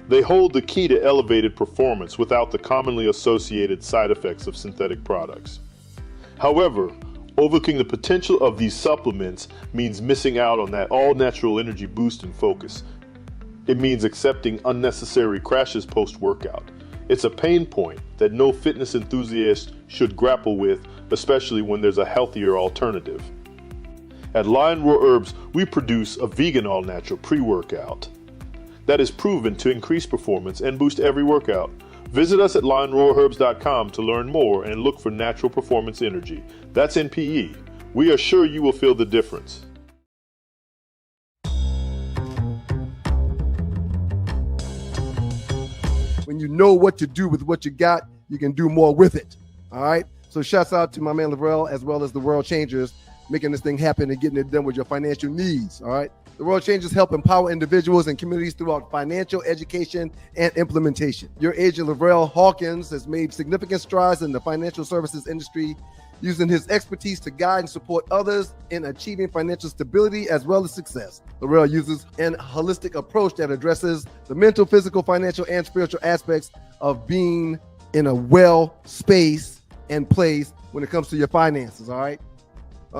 Speaker 8: They hold the key to elevated performance without the commonly associated side effects of synthetic products. However, overlooking the potential of these supplements means missing out on that all-natural energy boost and focus. It means accepting unnecessary crashes post-workout. It's a pain point that no fitness enthusiast should grapple with, especially when there's a healthier alternative. At Lion Roar Herbs, we produce a vegan all-natural pre-workout that is proven to increase performance and boost every workout. Visit us at lionroarherbs.com to learn more and look for natural performance energy. That's NPE. We are sure you will feel the difference.
Speaker 5: When you know what to do with what you got, you can do more with it. All right. So shouts out to my man Lavrel as well as the World Changers, making this thing happen and getting it done with your financial needs. All right. The World Changers help empower individuals and communities throughout financial education and implementation. Your agent Lavrel Hawkins has made significant strides in the financial services industry, using his expertise to guide and support others in achieving financial stability as well as success. Lavrel uses an holistic approach that addresses the mental, physical, financial, and spiritual aspects of being in a well space and place when it comes to your finances, all right?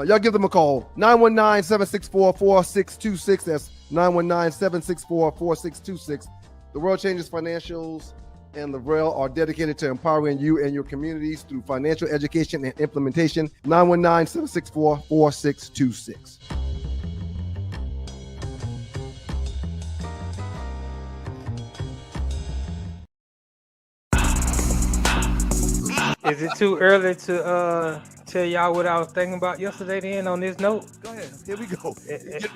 Speaker 5: Y'all give them a call, 919-764-4626. That's 919-764-4626. The World Changes Financials and Lavrel are dedicated to empowering you and your communities through financial education and implementation. 919-764-4626.
Speaker 3: Is it too early to tell y'all what I was thinking about yesterday then on this note?
Speaker 4: Go ahead. Here we go.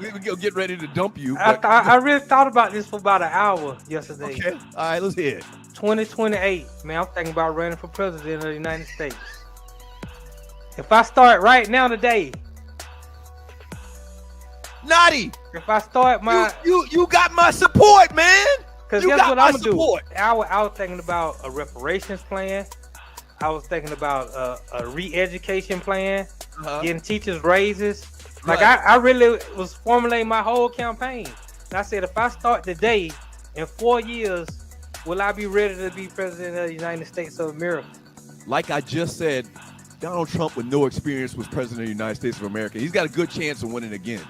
Speaker 4: We'll get ready to dump you.
Speaker 3: I really thought about this for about an hour yesterday.
Speaker 4: Okay. All right, let's hear it.
Speaker 3: 2028, man, I'm thinking about running for president of the United States. If I start right now today,
Speaker 4: Notty,
Speaker 3: if I start my...
Speaker 4: You got my support, man.
Speaker 3: Because guess what I'm going to do? I was thinking about a reparations plan. I was thinking about a re-education plan, getting teachers raises. Like I really was formulating my whole campaign. And I said, if I start today, in 4 years, will I be ready to be president of the United States of America?
Speaker 4: Like I just said, Donald Trump with no experience was president of the United States of America. He's got a good chance of winning again.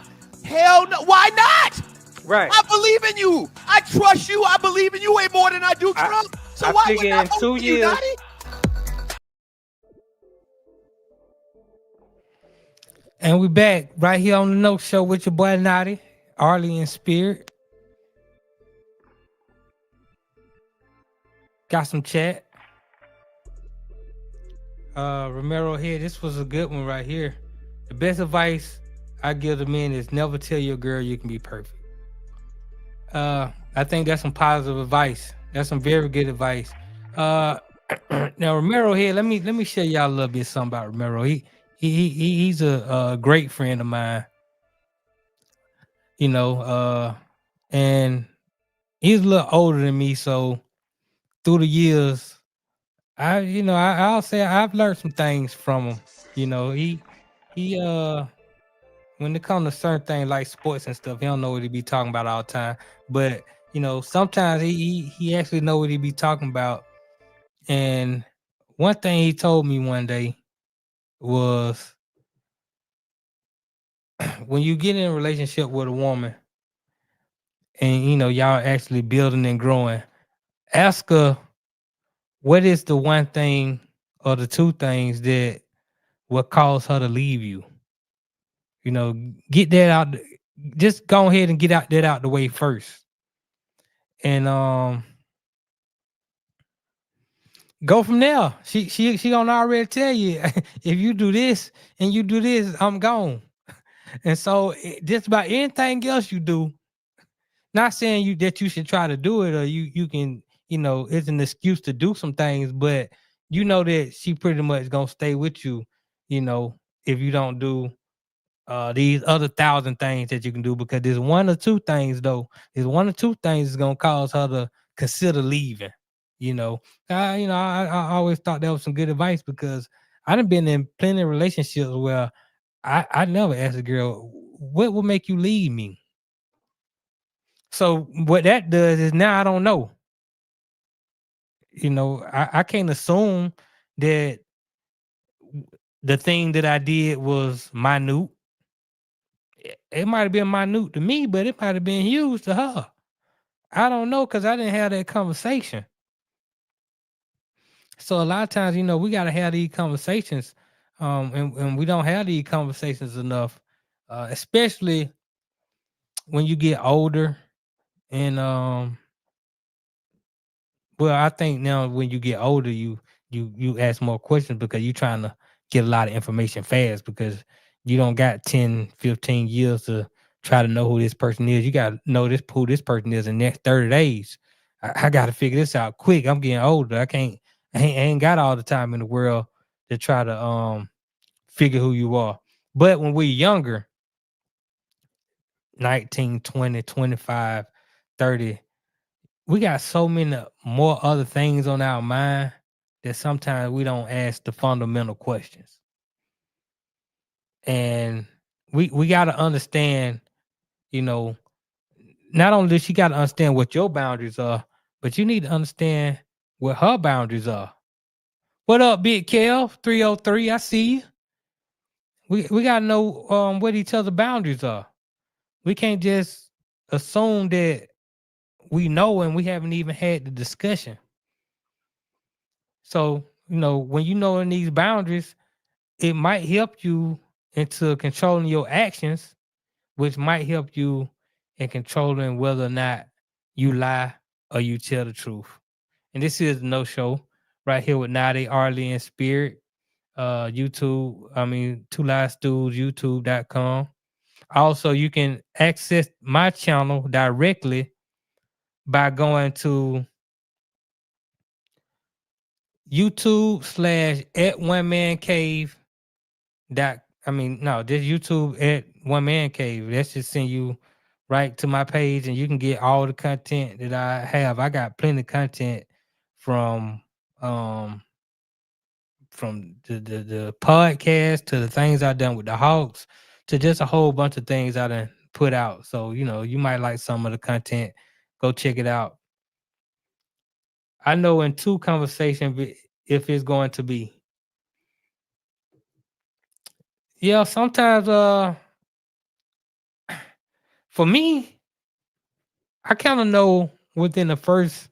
Speaker 4: Hell no, why not?
Speaker 3: Right.
Speaker 4: I believe in you. I trust you. I believe in you way more than I do Trump. So why would I vote for you, Notty?
Speaker 12: And we back right here on the No Show with your boy Notty, Arle and Spirit. Got some chat. Romero here, this was a good one right here. The best advice I give to men is never tell your girl you can be perfect. I think that's some positive advice. That's some very good advice. Now Romero here, let me show y'all a little bit something about Romero. He's a great friend of mine, and he's a little older than me. So through the years, I'll say I've learned some things from him. He when it comes to certain things like sports and stuff, he don't know what he be talking about all the time. But sometimes he actually know what he be talking about. And one thing he told me one day was, when you get in a relationship with a woman and y'all actually building and growing, ask her what is the one thing or the two things that will cause her to leave you? You know, get that out. Just go ahead and get that out the way first, and go from there. She gonna already tell you if you do this and you do this, I'm gone. And so just about anything else you do, not saying that you should try to do it or you can, it's an excuse to do some things, but you know that she pretty much gonna stay with you, if you don't do these other thousand things that you can do, because there's one or two things that's gonna cause her to consider leaving. I always thought that was some good advice, because I done been in plenty of relationships where I never asked a girl, what would make you leave me? So what that does is now I don't know. I can't assume that the thing that I did was minute. It might have been minute to me, but it might have been huge to her. I don't know, because I didn't have that conversation. So a lot of times, we got to have these conversations, and we don't have these conversations enough, especially when you get older. And well, I think now when you get older, you ask more questions, because you're trying to get a lot of information fast, because you don't got 10, 15 years to try to know who this person is. You got to know who this person is in the next 30 days. I got to figure this out quick. I'm getting older. I ain't got all the time in the world to try to figure who you are. But when we're younger, 19, 20, 25, 30, we got so many more other things on our mind that sometimes we don't ask the fundamental questions. And we got to understand, not only does she got to understand what your boundaries are, but you need to understand what her boundaries are. What up, Big Kel? 303, I see you. We got to know what each other's boundaries are. We can't just assume that we know and we haven't even had the discussion. So, when you know in these boundaries, it might help you into controlling your actions, which might help you in controlling whether or not you lie or you tell the truth. And this is No Show right here with Notty, Arle and Spirit. YouTube, Two Live Stools, YouTube.com. Also, you can access my channel directly by going to YouTube /@OneManCave. This YouTube @OneManCave. That's just send you right to my page, and you can get all the content that I have. I got plenty of content from the podcast to the things I've done with the Hawks to just a whole bunch of things I done put out. So, you might like some of the content. Go check it out. I know in 2 conversations if it's going to be. Yeah, sometimes for me, I kind of know within the first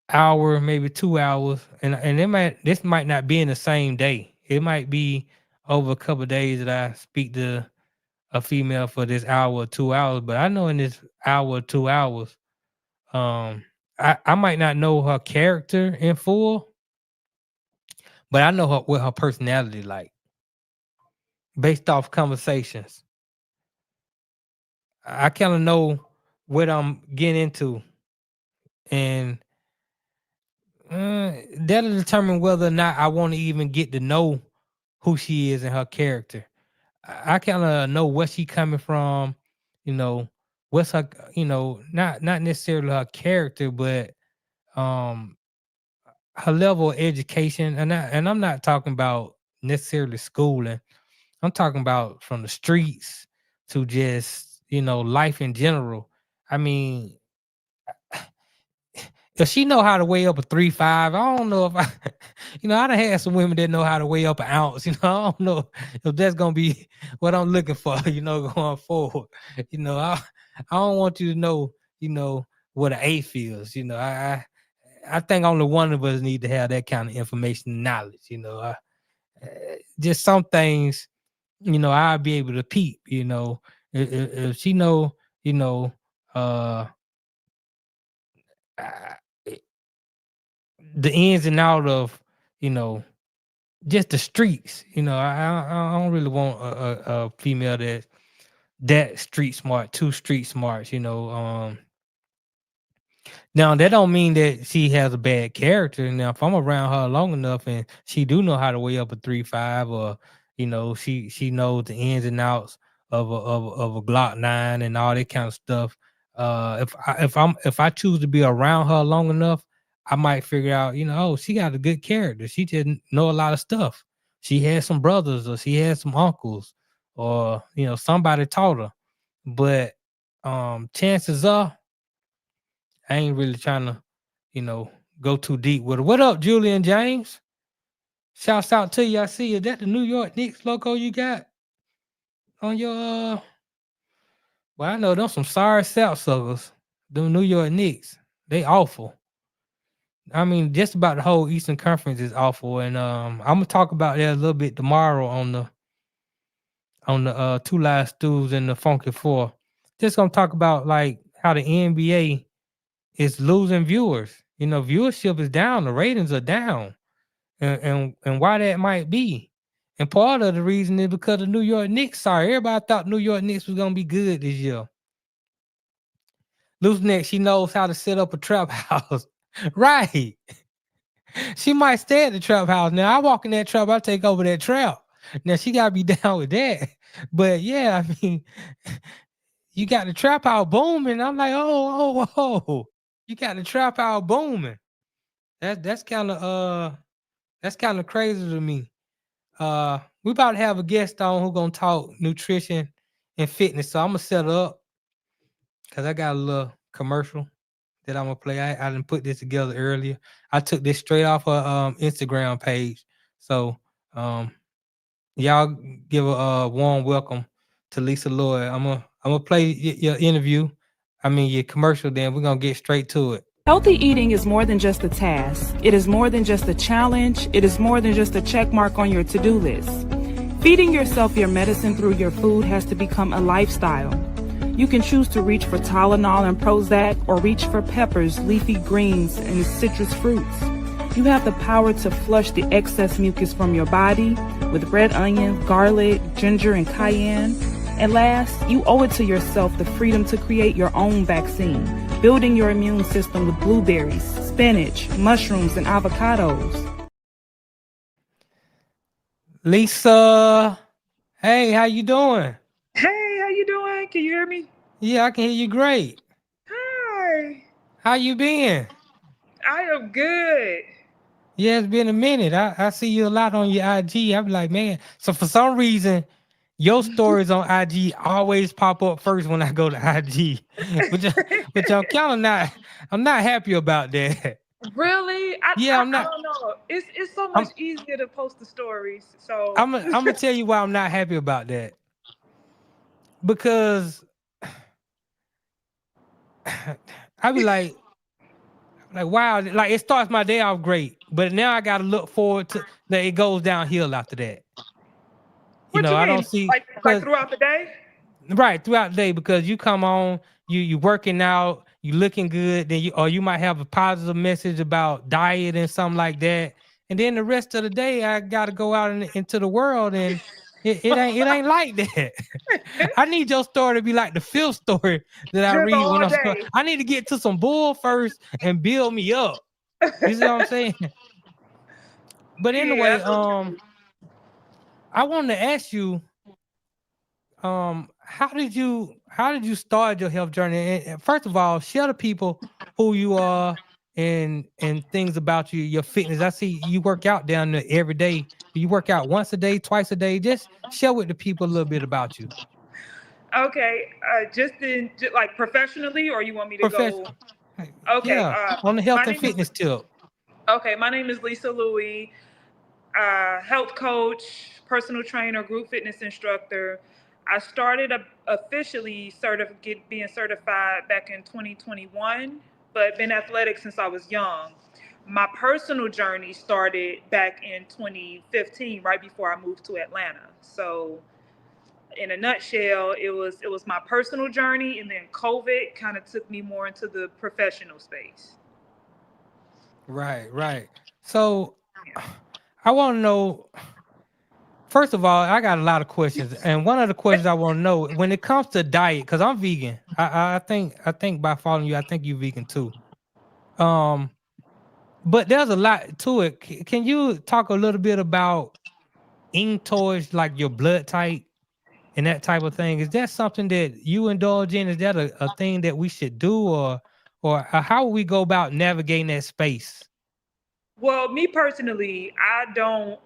Speaker 12: hour, maybe 2 hours, and this might not be in the same day. It might be over a couple of days that I speak to a female for this hour or 2 hours. But I know in this hour or 2 hours, I might not know her character in full, but I know what her personality like based off conversations. I kind of know what I'm getting into, and that'll determine whether or not I want to even get to know who she is and her character. I kind of know where she coming from, what's her, not necessarily her character, but her level of education, and I'm not talking about necessarily schooling. I'm talking about from the streets to just life in general. I mean, if she know how to weigh up a 3.5, I don't know if I, I done had some women that know how to weigh up an ounce. I don't know if that's gonna be what I'm looking for. Going forward. I don't want you to know, what an eighth feels. I think only one of us need to have that kind of information and knowledge. Just some things, I'll be able to peep. If she know, uh, uh, the ins and out of, just the streets. I don't really want a female that street smart, too street smart. Now that don't mean that she has a bad character. Now, if I'm around her long enough and she do know how to weigh up a 3.5, or she knows the ins and outs of a Glock 9 and all that kind of stuff. If I choose to be around her long enough, I might figure out, oh, she got a good character. She didn't know a lot of stuff. She had some brothers, or she had some uncles, or somebody taught her. But chances are, I ain't really trying to, go too deep with her. What up, Julian James? Shouts out to you. I see you. That the New York Knicks logo you got on your well, I know them some sorry South suckers. Them New York Knicks. They awful. I mean, just about the whole Eastern Conference is awful. And I'm gonna talk about that a little bit tomorrow on the Two Live Stews and the Funky Four. Just gonna talk about like how the NBA is losing viewers. Viewership is down, the ratings are down, and why that might be. And part of the reason is because the New York Knicks. Sorry, everybody thought New York Knicks was gonna be good this year. Loose neck, she knows how to set up a trap house. Right. She might stay at the trap house. Now I walk in that trap, I take over that trap. Now she gotta be down with that. But yeah, I mean, you got the trap house booming. I'm like, oh. You got the trap house booming. That's kind of crazy to me. We about to have a guest on who gonna talk nutrition and fitness. So I'm gonna set up because I got a little commercial that I'm gonna play. I didn't put this together earlier. I took this straight off her Instagram page. So y'all give a warm welcome to Lisa Louiie. I'm gonna play your interview. I mean your commercial. Then we're gonna get straight to it.
Speaker 13: Healthy eating is more than just a task. It is more than just a challenge. It is more than just a check mark on your to-do list. Feeding yourself your medicine through your food has to become a lifestyle. You can choose to reach for Tylenol and Prozac, or reach for peppers, leafy greens, and citrus fruits. You have the power to flush the excess mucus from your body with red onion, garlic, ginger, and cayenne. And last, you owe it to yourself the freedom to create your own vaccine, building your immune system with blueberries, spinach, mushrooms, and avocados.
Speaker 12: Lisa, hey, how you doing?
Speaker 14: Hey, how you doing? Can you hear me?
Speaker 12: Yeah, I can hear you great.
Speaker 14: Hi.
Speaker 12: How you been?
Speaker 14: I am good.
Speaker 12: Yeah, it's been a minute. I see you a lot on your IG. I'm like, man. So for some reason, your stories on IG always pop up first when I go to IG, which I'm kind of not. I'm not happy about that.
Speaker 14: Really?
Speaker 12: I'm not.
Speaker 14: I don't know. It's so much easier to post the stories. So
Speaker 12: I'm gonna tell you why I'm not happy about that. Because I be like, wow, like it starts my day off great, but now I gotta look forward to that it goes downhill after that.
Speaker 14: What you mean?
Speaker 12: I don't see
Speaker 14: like throughout the day?
Speaker 12: Right, throughout the day, because you come on, you working out, you looking good, then you might have a positive message about diet and something like that. And then the rest of the day I gotta go out into the world, and it ain't like that. I need your story to be like the fifth story that I read when I need to get to some bull first and build me up. You see what I'm saying? But anyway, I wanted to ask you, how did you start your health journey? And first of all, share the people who you are and things about you, your fitness. I see you work out down there every day. Do you work out once a day, twice a day? Just share with the people a little bit about you.
Speaker 14: Okay, just like professionally, or you want me to go? Okay,
Speaker 12: yeah, on the health and fitness tip.
Speaker 14: Okay, my name is Lisa Louiie, health coach, personal trainer, group fitness instructor. I started officially being certified back in 2021, but been athletic since I was young. My personal journey started back in 2015, right before I moved to Atlanta. So in a nutshell, it was my personal journey, and then COVID kind of took me more into the professional space.
Speaker 12: Right, right. So I want to know. First of all, I got a lot of questions, and one of the questions I want to know when it comes to diet, because I'm vegan. I think by following you, I think you're vegan too. Um, but there's a lot to it. Can you talk a little bit about eating towards like your blood type and that type of thing? Is that something that you indulge in? Is that a thing that we should do, or how would we go about navigating that space?
Speaker 14: Well, me personally, I don't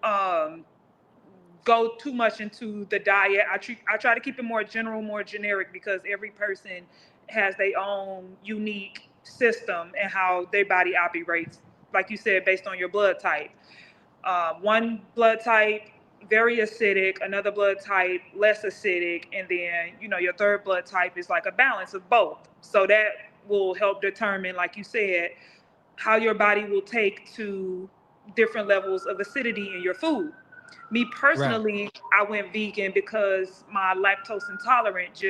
Speaker 14: go too much into the diet. I try to keep it more general, more generic, because every person has their own unique system and how their body operates. Like you said, based on your blood type. One blood type very acidic, another blood type less acidic, and then your third blood type is like a balance of both. So that will help determine, like you said, how your body will take to different levels of acidity in your food. Me
Speaker 12: Right.
Speaker 14: personally, I went vegan because my lactose intolerant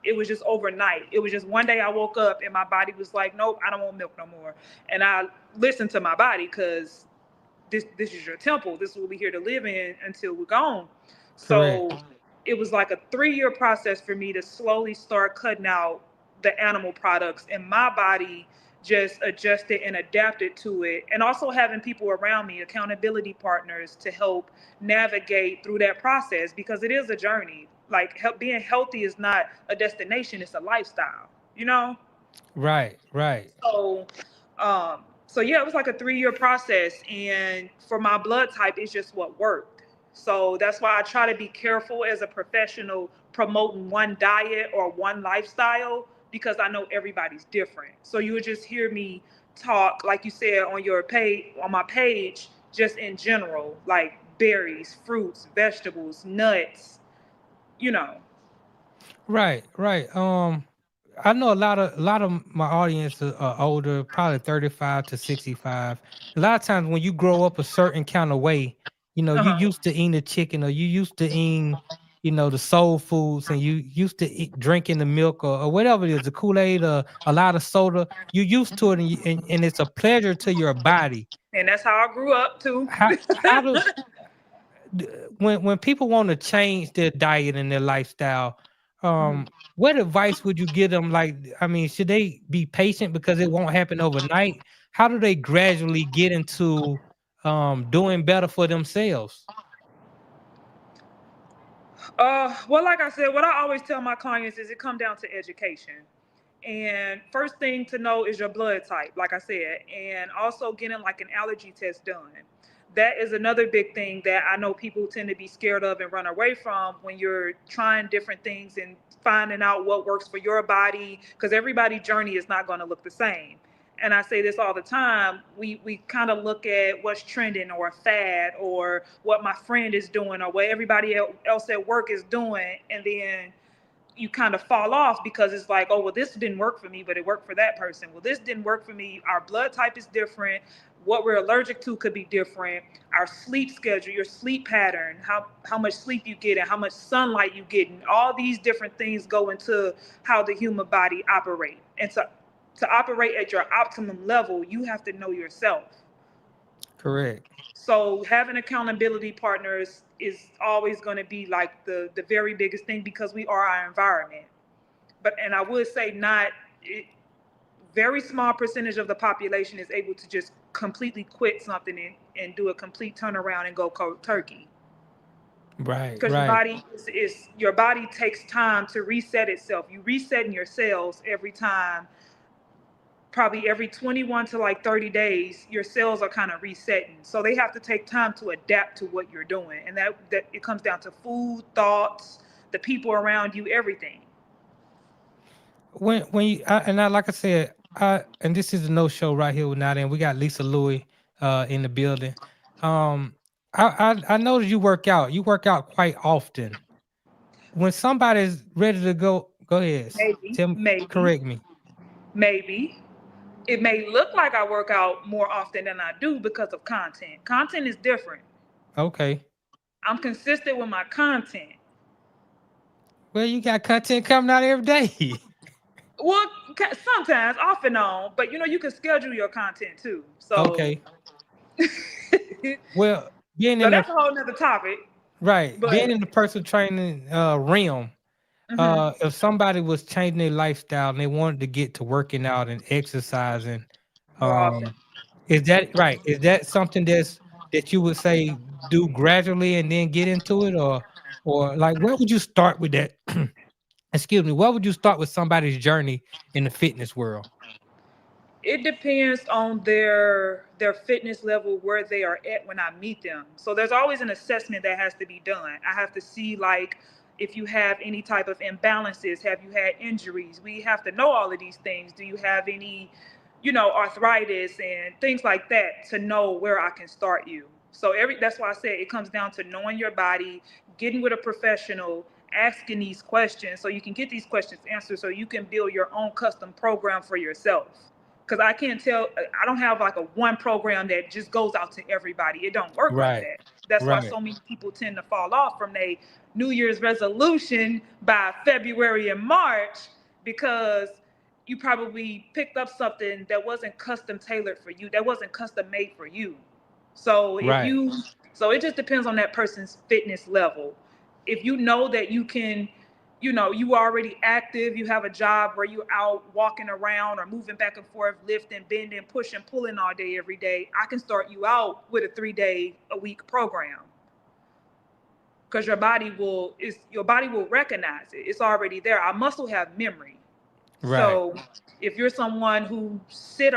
Speaker 14: it was just overnight. It was just one day I woke up and my body was like, nope, I don't want milk no more. And I listened to my body, because this is your temple. This is what we're here to live in until we're gone. So
Speaker 12: Correct.
Speaker 14: it was like a 3-year process for me to slowly start cutting out the animal products, and my body just adjusted and adapted to it. And also having people around me, accountability partners, to help navigate through that process, because it is a journey. Like being healthy is not a destination, it's a lifestyle, you know?
Speaker 12: Right. Right.
Speaker 14: So, so yeah, it was like a 3-year process, and for my blood type, it's just what worked. So that's why I try to be careful as a professional promoting one diet or one lifestyle, because I know everybody's different. So you would just hear me talk, like you said, on your page, on my page, just in general, like berries, fruits, vegetables, nuts, you know.
Speaker 12: Right, right. I know a lot of my audience are older, probably 35 to 65. A lot of times when you grow up a certain kind of way, you
Speaker 14: Uh-huh.
Speaker 12: used to eating the chicken, or you used to eating, the soul foods, and you used to drinking the milk, or whatever it is, the Kool-Aid, or a lot of soda. You used to it, and it's a pleasure to your body.
Speaker 14: And that's how I grew up too.
Speaker 12: How do when people want to change their diet and their lifestyle, what advice would you give them? Like, I mean, should they be patient because it won't happen overnight? How do they gradually get into doing better for themselves?
Speaker 14: Well, like I said, what I always tell my clients is it come down to education. And first thing to know is your blood type, like I said, and also getting like an allergy test done. That is another big thing that I know people tend to be scared of and run away from when you're trying different things and finding out what works for your body, because everybody's journey is not going to look the same. And I say this all the time, we kind of look at what's trending or a fad or what my friend is doing or what everybody else at work is doing, and then you kind of fall off because it's like, oh, well, this didn't work for me, but it worked for that person. Well, this didn't work for me. Our blood type is different. What we're allergic to could be different. Our sleep schedule, your sleep pattern, how much sleep you get and how much sunlight you get, and all these different things go into how the human body operates. And to operate at your optimum level, you have to know yourself.
Speaker 12: Correct.
Speaker 14: So having accountability partners is always going to be like the very biggest thing, because we are our environment. But and I would say not very small percentage of the population is able to just completely quit something and do a complete turnaround and go cold turkey.
Speaker 12: Right,
Speaker 14: Because your
Speaker 12: right.
Speaker 14: body is your body takes time to reset itself. You resetting your cells every time, probably every 21 to like 30 days, your cells are kind of resetting. So they have to take time to adapt to what you're doing. And that it comes down to food, thoughts, the people around you, everything.
Speaker 12: When you like I said, and this is a no show right here with Nada, and we got Lisa Louie in the building. I know that you work out. You work out quite often. When somebody's ready to go ahead.
Speaker 14: Maybe,
Speaker 12: Tell me,
Speaker 14: maybe,
Speaker 12: correct me.
Speaker 14: maybe. It may look like I work out more often than I do because of content. Content is different.
Speaker 12: Okay.
Speaker 14: I'm consistent with my content.
Speaker 12: Well, you got content coming out every day.
Speaker 14: Well, sometimes, off and on, but you can schedule your content too. So,
Speaker 12: Okay. Well, being
Speaker 14: so
Speaker 12: in the
Speaker 14: that's a whole nother topic.
Speaker 12: right,
Speaker 14: But
Speaker 12: being in the personal training realm,
Speaker 14: mhm,
Speaker 12: if somebody was changing their lifestyle and they wanted to get to working out and exercising,
Speaker 14: more often.
Speaker 12: um, is that right? Is that something that you would say do gradually and then get into it, or like where would you start with that? Excuse me, where would you start with somebody's journey in the fitness world?
Speaker 14: It depends on their fitness level, where they are at when I meet them. So there's always an assessment that has to be done. I have to see, like, if you have any type of imbalances, have you had injuries? We have to know all of these things. Do you have any, arthritis and things like that, to know where I can start you? So that's why I said it comes down to knowing your body, getting with a professional, asking these questions so you can get these questions answered, so you can build your own custom program for yourself. Because I don't have like a one program that just goes out to everybody. It don't work like
Speaker 12: Right,
Speaker 14: that. That's why
Speaker 12: right,
Speaker 14: so many people tend to fall off from their New Year's resolution by February and March, because you probably picked up something that wasn't custom tailored for you, that wasn't custom made for you. So
Speaker 12: right,
Speaker 14: so it just depends on that person's fitness level. If you know that you can, you are already active, you have a job where you're out walking around or moving back and forth, lifting, bending, pushing, pulling all day, every day, I can start you out with a 3-day a week program. Because your body will recognize it. It's already there. Our muscle have memory.
Speaker 12: right,
Speaker 14: So if you're someone who sit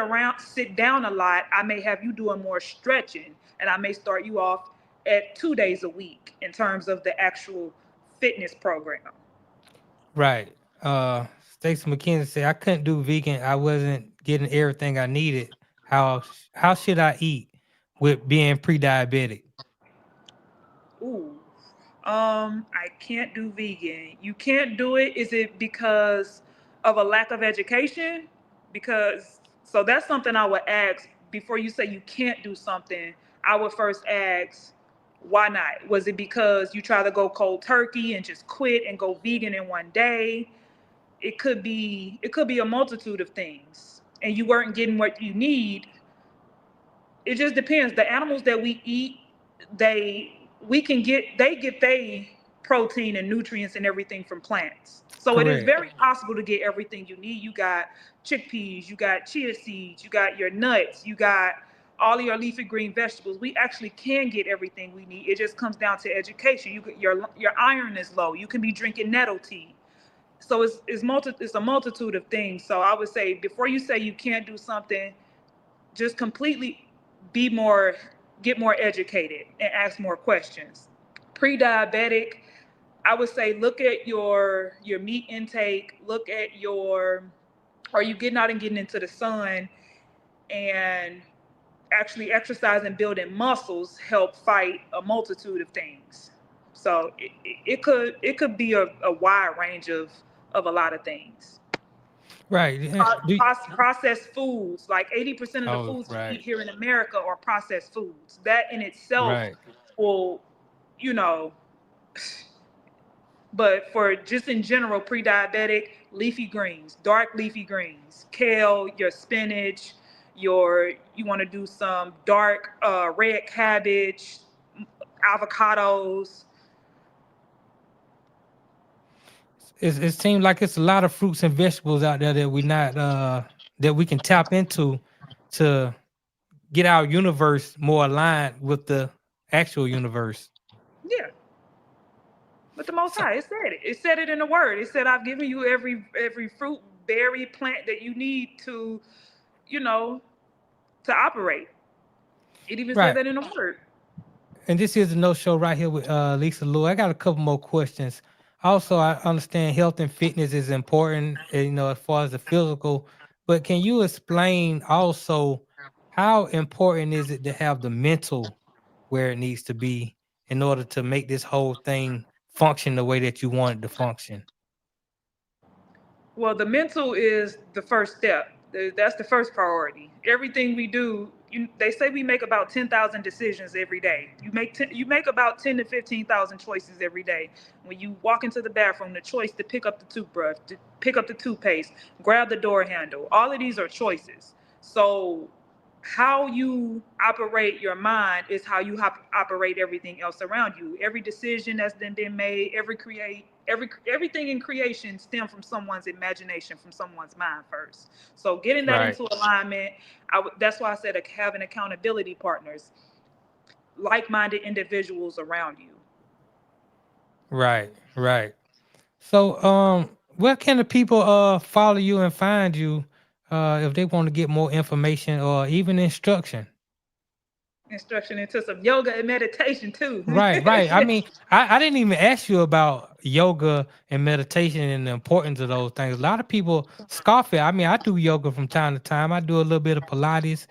Speaker 14: down a lot, I may have you doing more stretching, and I may start you off at 2 days a week in terms of the actual fitness program.
Speaker 12: right. Stacey McKenzie said I couldn't do vegan. I wasn't getting everything I needed. How should I eat with being pre-diabetic?
Speaker 14: Ooh. I can't do vegan. You can't do it. Is it because of a lack of education? Because so that's something I would ask before you say you can't do something. I would first ask, why not? Was it because you try to go cold turkey and just quit and go vegan in one day? It could be a multitude of things. And you weren't getting what you need. It just depends. The animals that we eat, they get their protein and nutrients and everything from plants. So it is
Speaker 12: Correct.
Speaker 14: very possible to get everything you need. You got chickpeas, you got chia seeds, you got your nuts, you got all of your leafy green vegetables. We actually can get everything we need. It just comes down to education. Your iron is low. You can be drinking nettle tea. So it's a multitude of things. So I would say, before you say you can't do something, just completely be more get more educated and ask more questions. Pre-diabetic, I would say, look at your meat intake, look at are you getting out and getting into the sun, and actually exercising, building muscles help fight a multitude of things. So it could be a wide range of a lot of things.
Speaker 12: Right.
Speaker 14: Processed foods, like 80% of the
Speaker 12: Oh,
Speaker 14: foods we
Speaker 12: right,
Speaker 14: eat here in America are processed foods. That in itself
Speaker 12: right.
Speaker 14: will, you know, but for just in general, pre-diabetic, leafy greens, dark leafy greens, kale, your spinach, you want to do some dark red cabbage, avocados.
Speaker 12: It seems like it's a lot of fruits and vegetables out there that we not that we can tap into to get our universe more aligned with the actual universe.
Speaker 14: Yeah, but the Most
Speaker 12: So,
Speaker 14: High, it said it. It said it in the Word. It said, "I've given you every fruit, berry, plant that you need to, you know, to operate." It even said
Speaker 12: right.
Speaker 14: that in the Word.
Speaker 12: And this is a no show right here with Lisa Louiie. I got a couple more questions. Also, I understand health and fitness is important, as far as the physical. But can you explain also how important is it to have the mental where it needs to be in order to make this whole thing function the way that you want it to function?
Speaker 14: Well, the mental is the first step. That's the first priority. Everything we do, they say we make about 10,000 decisions every day. You make about 10 to 15,000 choices every day. When you walk into the bathroom, the choice to pick up the toothbrush, to pick up the toothpaste, grab the door handle, all of these are choices. So how you operate your mind is how you operate everything else around you. Every decision that's been made, everything in creation stems from someone's imagination, from someone's mind first. So getting that
Speaker 12: Right.
Speaker 14: into alignment, that's why I said having accountability partners, like-minded individuals around you.
Speaker 12: Right. Right. So, where can the people follow you and find you if they want to get more information or even instruction?
Speaker 14: Instruction into some yoga and meditation too.
Speaker 12: Right, right. I mean, I didn't even ask you about yoga and meditation and the importance of those things. A lot of people scoff at. I mean, I do yoga from time to time. I do a little bit of Pilates.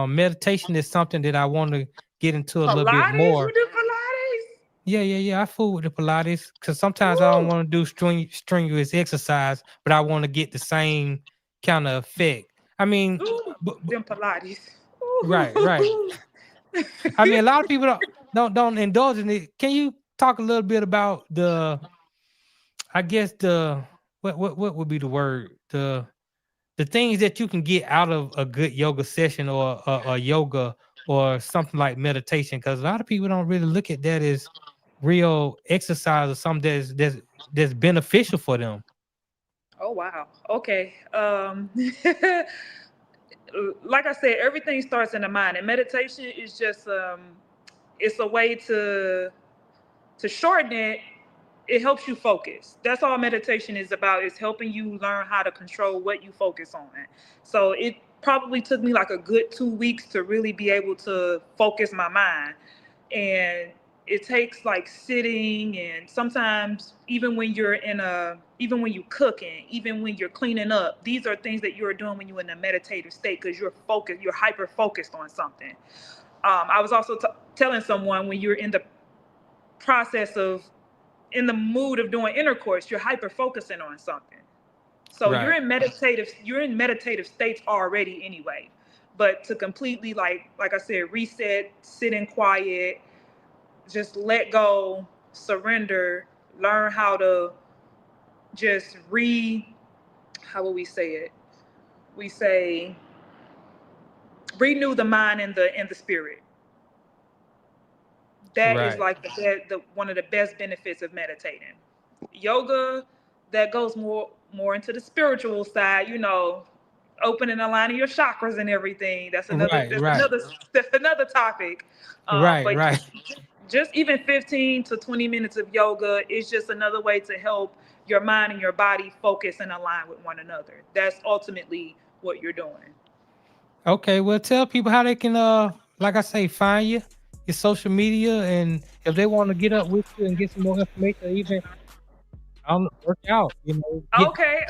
Speaker 12: Meditation is something that I want to get into a little bit
Speaker 14: Pilates? You
Speaker 12: more.
Speaker 14: do Pilates?
Speaker 12: Yeah. I fool with the Pilates because sometimes I don't want to do strenuous exercise, but I want to get the same kind of effect. I mean,
Speaker 14: Them Pilates.
Speaker 12: right. I mean, a lot of people don't indulge in it. Can you talk a little bit about I guess what would be the word? The things that you can get out of a good yoga session or a yoga or something like meditation, because a lot of people don't really look at that as real exercise or something that's beneficial for them.
Speaker 14: Oh wow. Okay. Like I said, everything starts in the mind, and meditation is just it's a way to shorten it. It helps you focus. That's all meditation is about, is helping you learn how to control what you focus on. So it probably took me like a good 2 weeks to really be able to focus my mind. And it takes like sitting, and sometimes even when you're even when you're cooking, even when you're cleaning up, these are things that you're doing when you're in a meditative state, because you're focused, you're hyper focused on something. I was also telling someone, when you're in the process of, in the mood of doing intercourse, you're hyper focusing on something. So
Speaker 12: Right.
Speaker 14: you're in meditative states already anyway. But to completely, like I said, reset, sit in quiet, just let go, surrender, learn how to just how will we say it? We say renew the mind and the spirit. That is
Speaker 12: Right.
Speaker 14: like the one of the best benefits of meditating. Yoga, that goes more into the spiritual side, opening and aligning your chakras and everything. That's another
Speaker 12: Right.
Speaker 14: that's another topic. But
Speaker 12: Right.
Speaker 14: just even 15 to 20 minutes of yoga is just another way to help your mind and your body focus and align with one another. That's ultimately what you're doing.
Speaker 12: Okay, well, tell people how they can, like I say, find you, your social media, and if they want to get up with you and get some more information, or even work out,
Speaker 14: Okay.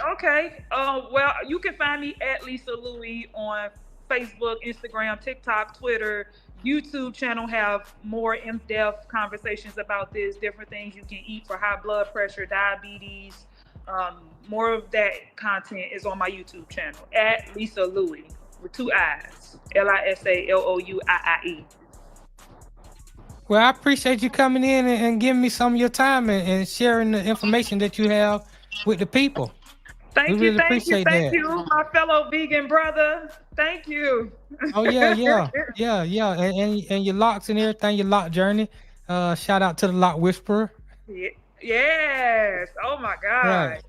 Speaker 14: Well, you can find me at Lisa Louiie on Facebook, Instagram, TikTok, Twitter. YouTube channel have more in-depth conversations about this, different things you can eat for high blood pressure, diabetes. More of that content is on my YouTube channel at Lisa Louiie with 2 I's, LISALOUIIE.
Speaker 12: Well, I appreciate you coming in and giving me some of your time and sharing the information that you have with the people.
Speaker 14: Thank
Speaker 12: We
Speaker 14: you,
Speaker 12: really appreciate
Speaker 14: thank
Speaker 12: that.
Speaker 14: you, my fellow vegan brother. Thank you.
Speaker 12: Oh yeah, and your locks and everything, your lock journey. Shout out to the Lock Whisperer.
Speaker 14: Yes. Oh my God.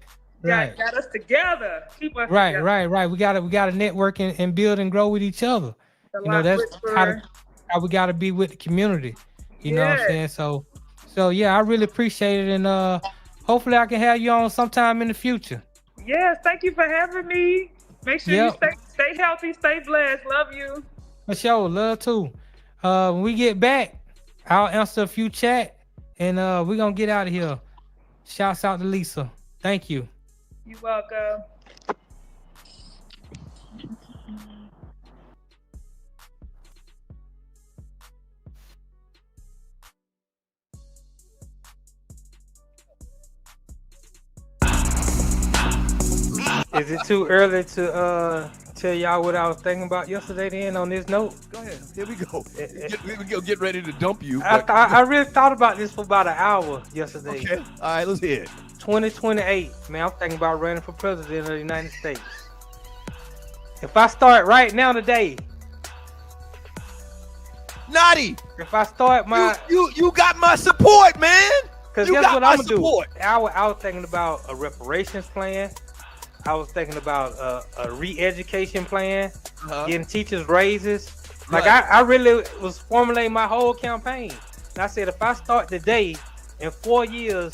Speaker 12: Right.
Speaker 14: Got us together. Keep us together.
Speaker 12: Right. We gotta network and build and grow with each other.
Speaker 14: The Lock
Speaker 12: That's
Speaker 14: Whisperer.
Speaker 12: how we gotta be with the community. You know what I'm saying? So yeah, I really appreciate it, and hopefully I can have you on sometime in the future.
Speaker 14: Yes, thank you for having me. Make sure you stay healthy, stay blessed. Love you.
Speaker 12: For sure, love too. When we get back, I'll answer a few chat, and we're gonna get out of here. Shouts out to Lisa. Thank you.
Speaker 14: You're welcome.
Speaker 3: Is it too early to tell y'all what I was thinking about yesterday. Then on this note,
Speaker 4: go ahead. Here we go. Get ready to dump you.
Speaker 3: I really thought about this for about an hour yesterday.
Speaker 4: Okay. All right, let's hear it.
Speaker 3: 2028, man. I'm thinking about running for president of the United States. If I start right now today,
Speaker 4: Notty,
Speaker 3: if I start my,
Speaker 4: you got my support, man.
Speaker 3: Because guess what I'm gonna do? I was thinking about a reparations plan. I was thinking about a re-education plan, getting teachers raises. Like I really was formulating my whole campaign. And I said, if I start today, in 4 years,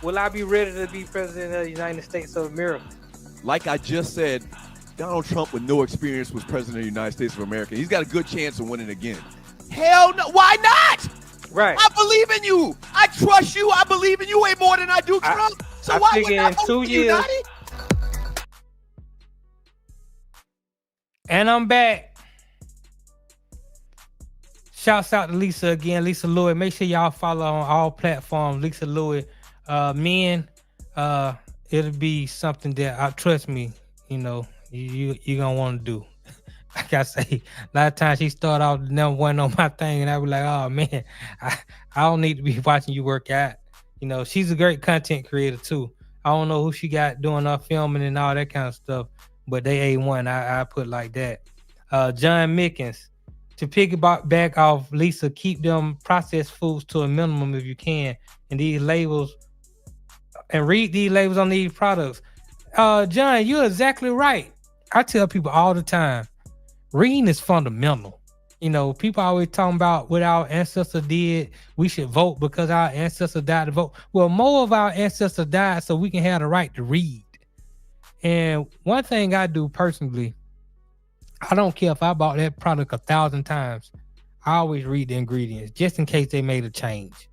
Speaker 3: will I be ready to be president of the United States of America?
Speaker 4: Like I just said, Donald Trump with no experience was president of the United States of America. He's got a good chance of winning again. Hell no, why not?
Speaker 3: Right.
Speaker 4: I believe in you. I trust you. I believe in you way more than I do Trump. So why would I vote for you, Notty?
Speaker 12: And I'm back. Shouts out to Lisa again, Lisa Louiie. Make sure y'all follow on all platforms, Lisa Louiie. Men, it'll be something that trust me, you're gonna want to do. Like I say, a lot of times she start off number one on my thing, and I be like, oh man, I don't need to be watching you work out. She's a great content creator too. I don't know who she got doing her filming and all that kind of stuff, but they A1. I put like that. John Mickens, to piggyback back off Lisa, keep them processed foods to a minimum if you can, and these labels, and read these labels on these products. John, you're exactly right. I tell people all the time, reading is fundamental. People always talking about what our ancestors did. We should vote because our ancestors died to vote. Well, more of our ancestors died so we can have the right to read. And one thing I do personally, I don't care if I bought that product 1,000 times. I always read the ingredients just in case they made a change.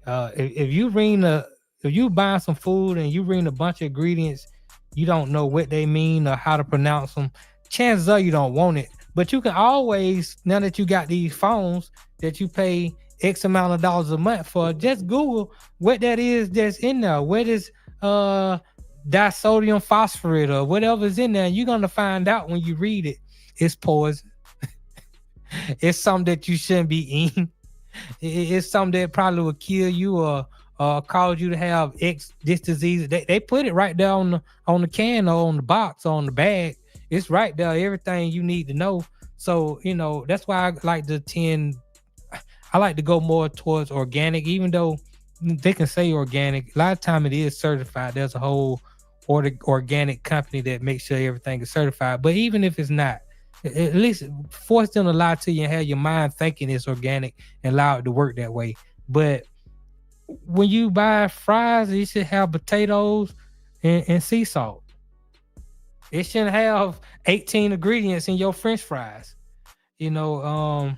Speaker 12: If you buy some food and you read a bunch of ingredients, you don't know what they mean or how to pronounce them, chances are you don't want it. But you can always, now that you got these phones that you pay X amount of dollars a month for, just Google what that is that's in there. What is disodium phosphate or whatever's in there? And you're going to find out when you read it, it's poison. It's something that you shouldn't be eating. It's something that probably will kill you or cause you to have this disease. They put it right there on the can or on the box or on the bag. It's right there, everything you need to know. So, that's why I like to go more towards organic, even though they can say organic. A lot of time it is certified. There's a whole organic company that makes sure everything is certified. But even if it's not, at least force them to lie to you and have your mind thinking it's organic and allow it to work that way. But when you buy fries, you should have potatoes and sea salt. It shouldn't have 18 ingredients in your French fries. So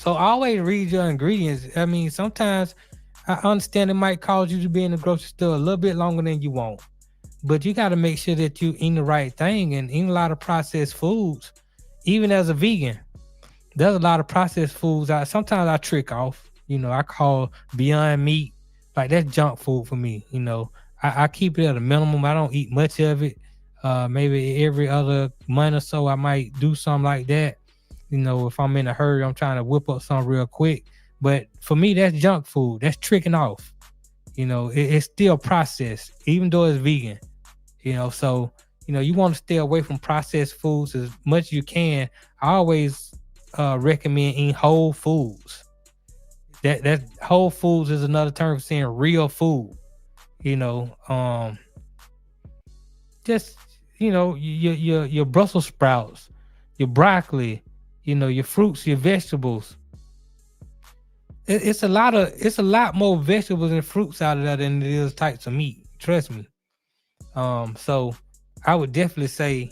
Speaker 12: always read your ingredients. I mean, sometimes I understand it might cause you to be in the grocery store a little bit longer than you want. But you got to make sure that you eat the right thing, and eating a lot of processed foods. Even as a vegan, there's a lot of processed foods. Sometimes I trick off. I call Beyond Meat, like that's junk food for me. I keep it at a minimum. I don't eat much of it. Maybe every other month or so I might do something like that. If I'm in a hurry, I'm trying to whip up something real quick. But for me, that's junk food. That's tricking off. It's still processed, even though it's vegan. So you want to stay away from processed foods as much as you can. I always recommend eating whole foods. That whole foods is another term for saying real food. Just your Brussels sprouts, your broccoli, your fruits, your vegetables. It's a lot more vegetables and fruits out of there than it is types of meat. Trust me. So I would definitely say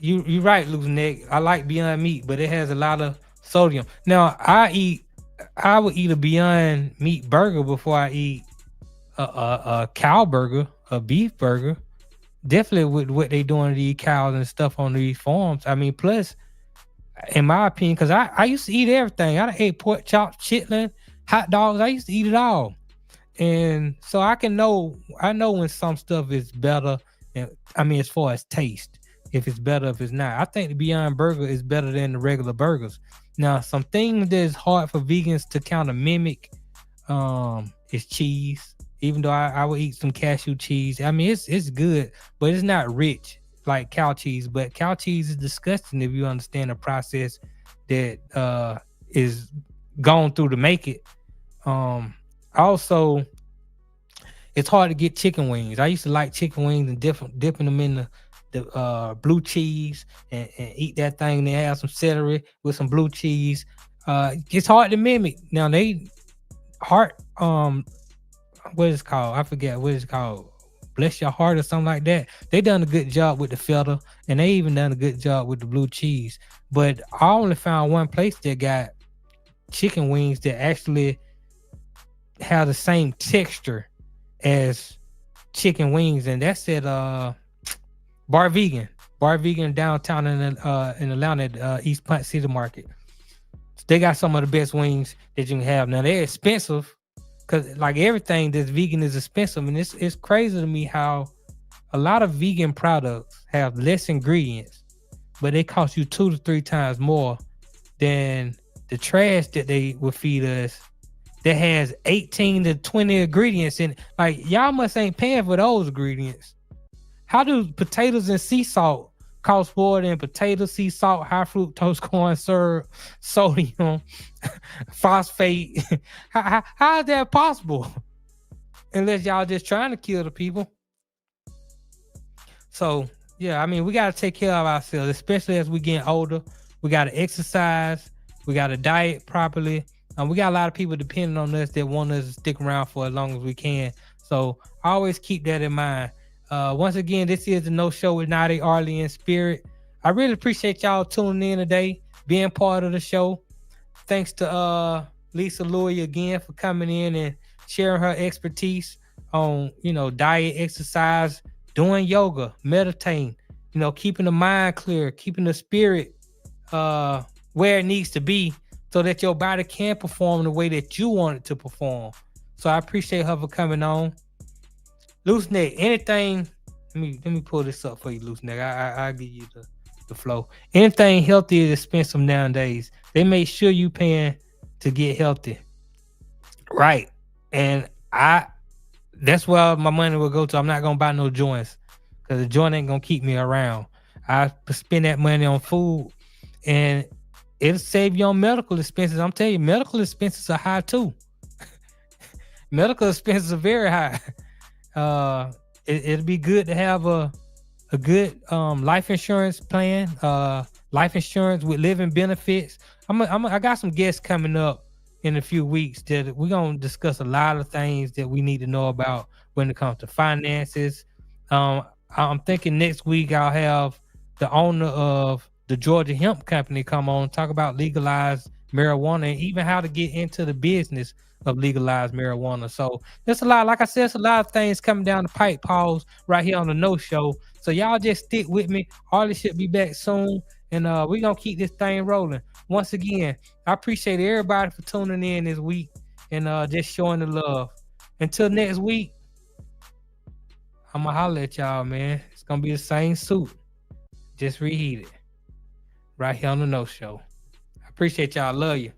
Speaker 12: you're right, loose neck. I like Beyond Meat, but it has a lot of sodium. Now I would eat a Beyond Meat burger before I eat a cow burger, a beef burger. Definitely with what they doing to these cows and stuff on these farms. I mean, plus, in my opinion, because I used to eat everything. I ate pork chops, chitlin, hot dogs. I used to eat it all. And so I know when some stuff is better And I mean, as far as taste, if it's better, if it's not. I think the Beyond Burger is better than the regular burgers. Now, some things that's hard for vegans to kind of mimic is cheese. Even though I would eat some cashew cheese. I mean, it's good, but it's not rich like cow cheese. But cow cheese is disgusting if you understand the process that is gone through to make it. Also, it's hard to get chicken wings. I used to like chicken wings and dipping them in the blue cheese and eat that thing. They have some celery with some blue cheese. It's hard to mimic. Now they what is it called? I forget what it's called. Bless Your Heart or something like that. They done a good job with the feta, and they even done a good job with the blue cheese. But I only found one place that got chicken wings that actually have the same texture as chicken wings, and that's at Bar Vegan downtown in Atlanta at East Pont City Market. They got some of the best wings that you can have. Now they're expensive because like everything that's vegan is expensive, and it's crazy to me how a lot of vegan products have less ingredients, but they cost you 2 to 3 times more than the trash that they would feed us that has 18 to 20 ingredients in. Like, y'all must ain't paying for those ingredients. How do potatoes and sea salt cost more than potato, sea salt, high fructose corn syrup, sodium, phosphate? How is that possible? Unless y'all just trying to kill the people. So yeah, I mean, we got to take care of ourselves, especially as we get older. We got to exercise. We got to diet properly. We got a lot of people depending on us that want us to stick around for as long as we can. So always keep that in mind. Once again, this is the No Show with Notty, Arle, and Spirit. I really appreciate y'all tuning in today, being part of the show. Thanks to Lisa Louiie again for coming in and sharing her expertise on, diet, exercise, doing yoga, meditating, keeping the mind clear, keeping the spirit where it needs to be so that your body can perform the way that you want it to perform. So I appreciate her for coming on. Loose Neck, anything, let me pull this up for you, Loose Neck. I'll give you the flow. Anything healthy is expensive nowadays. They make sure you paying to get healthy. Right. And that's where my money will go to. I'm not gonna buy no joints because the joint ain't gonna keep me around. I spend that money on food and it'll save you on medical expenses. I'm telling you, medical expenses are high too. Medical expenses are very high. It'll be good to have a good life insurance plan, life insurance with living benefits. I got some guests coming up in a few weeks that we're gonna discuss a lot of things that we need to know about when it comes to finances. I'm thinking next week I'll have the owner of the Georgia Hemp Company come on and talk about legalized marijuana and even how to get into the business of legalized marijuana. So there's a lot, like I said, there's a lot of things coming down the pipe, pause right here on the No Show. So y'all just stick with me. Harley should be back soon, and we're gonna keep this thing rolling. Once again, I appreciate everybody for tuning in this week and just showing the love. Until next week, I'm gonna holler at y'all, man. It's gonna be the same suit, just reheated right here on the No Show. I appreciate y'all. Love you.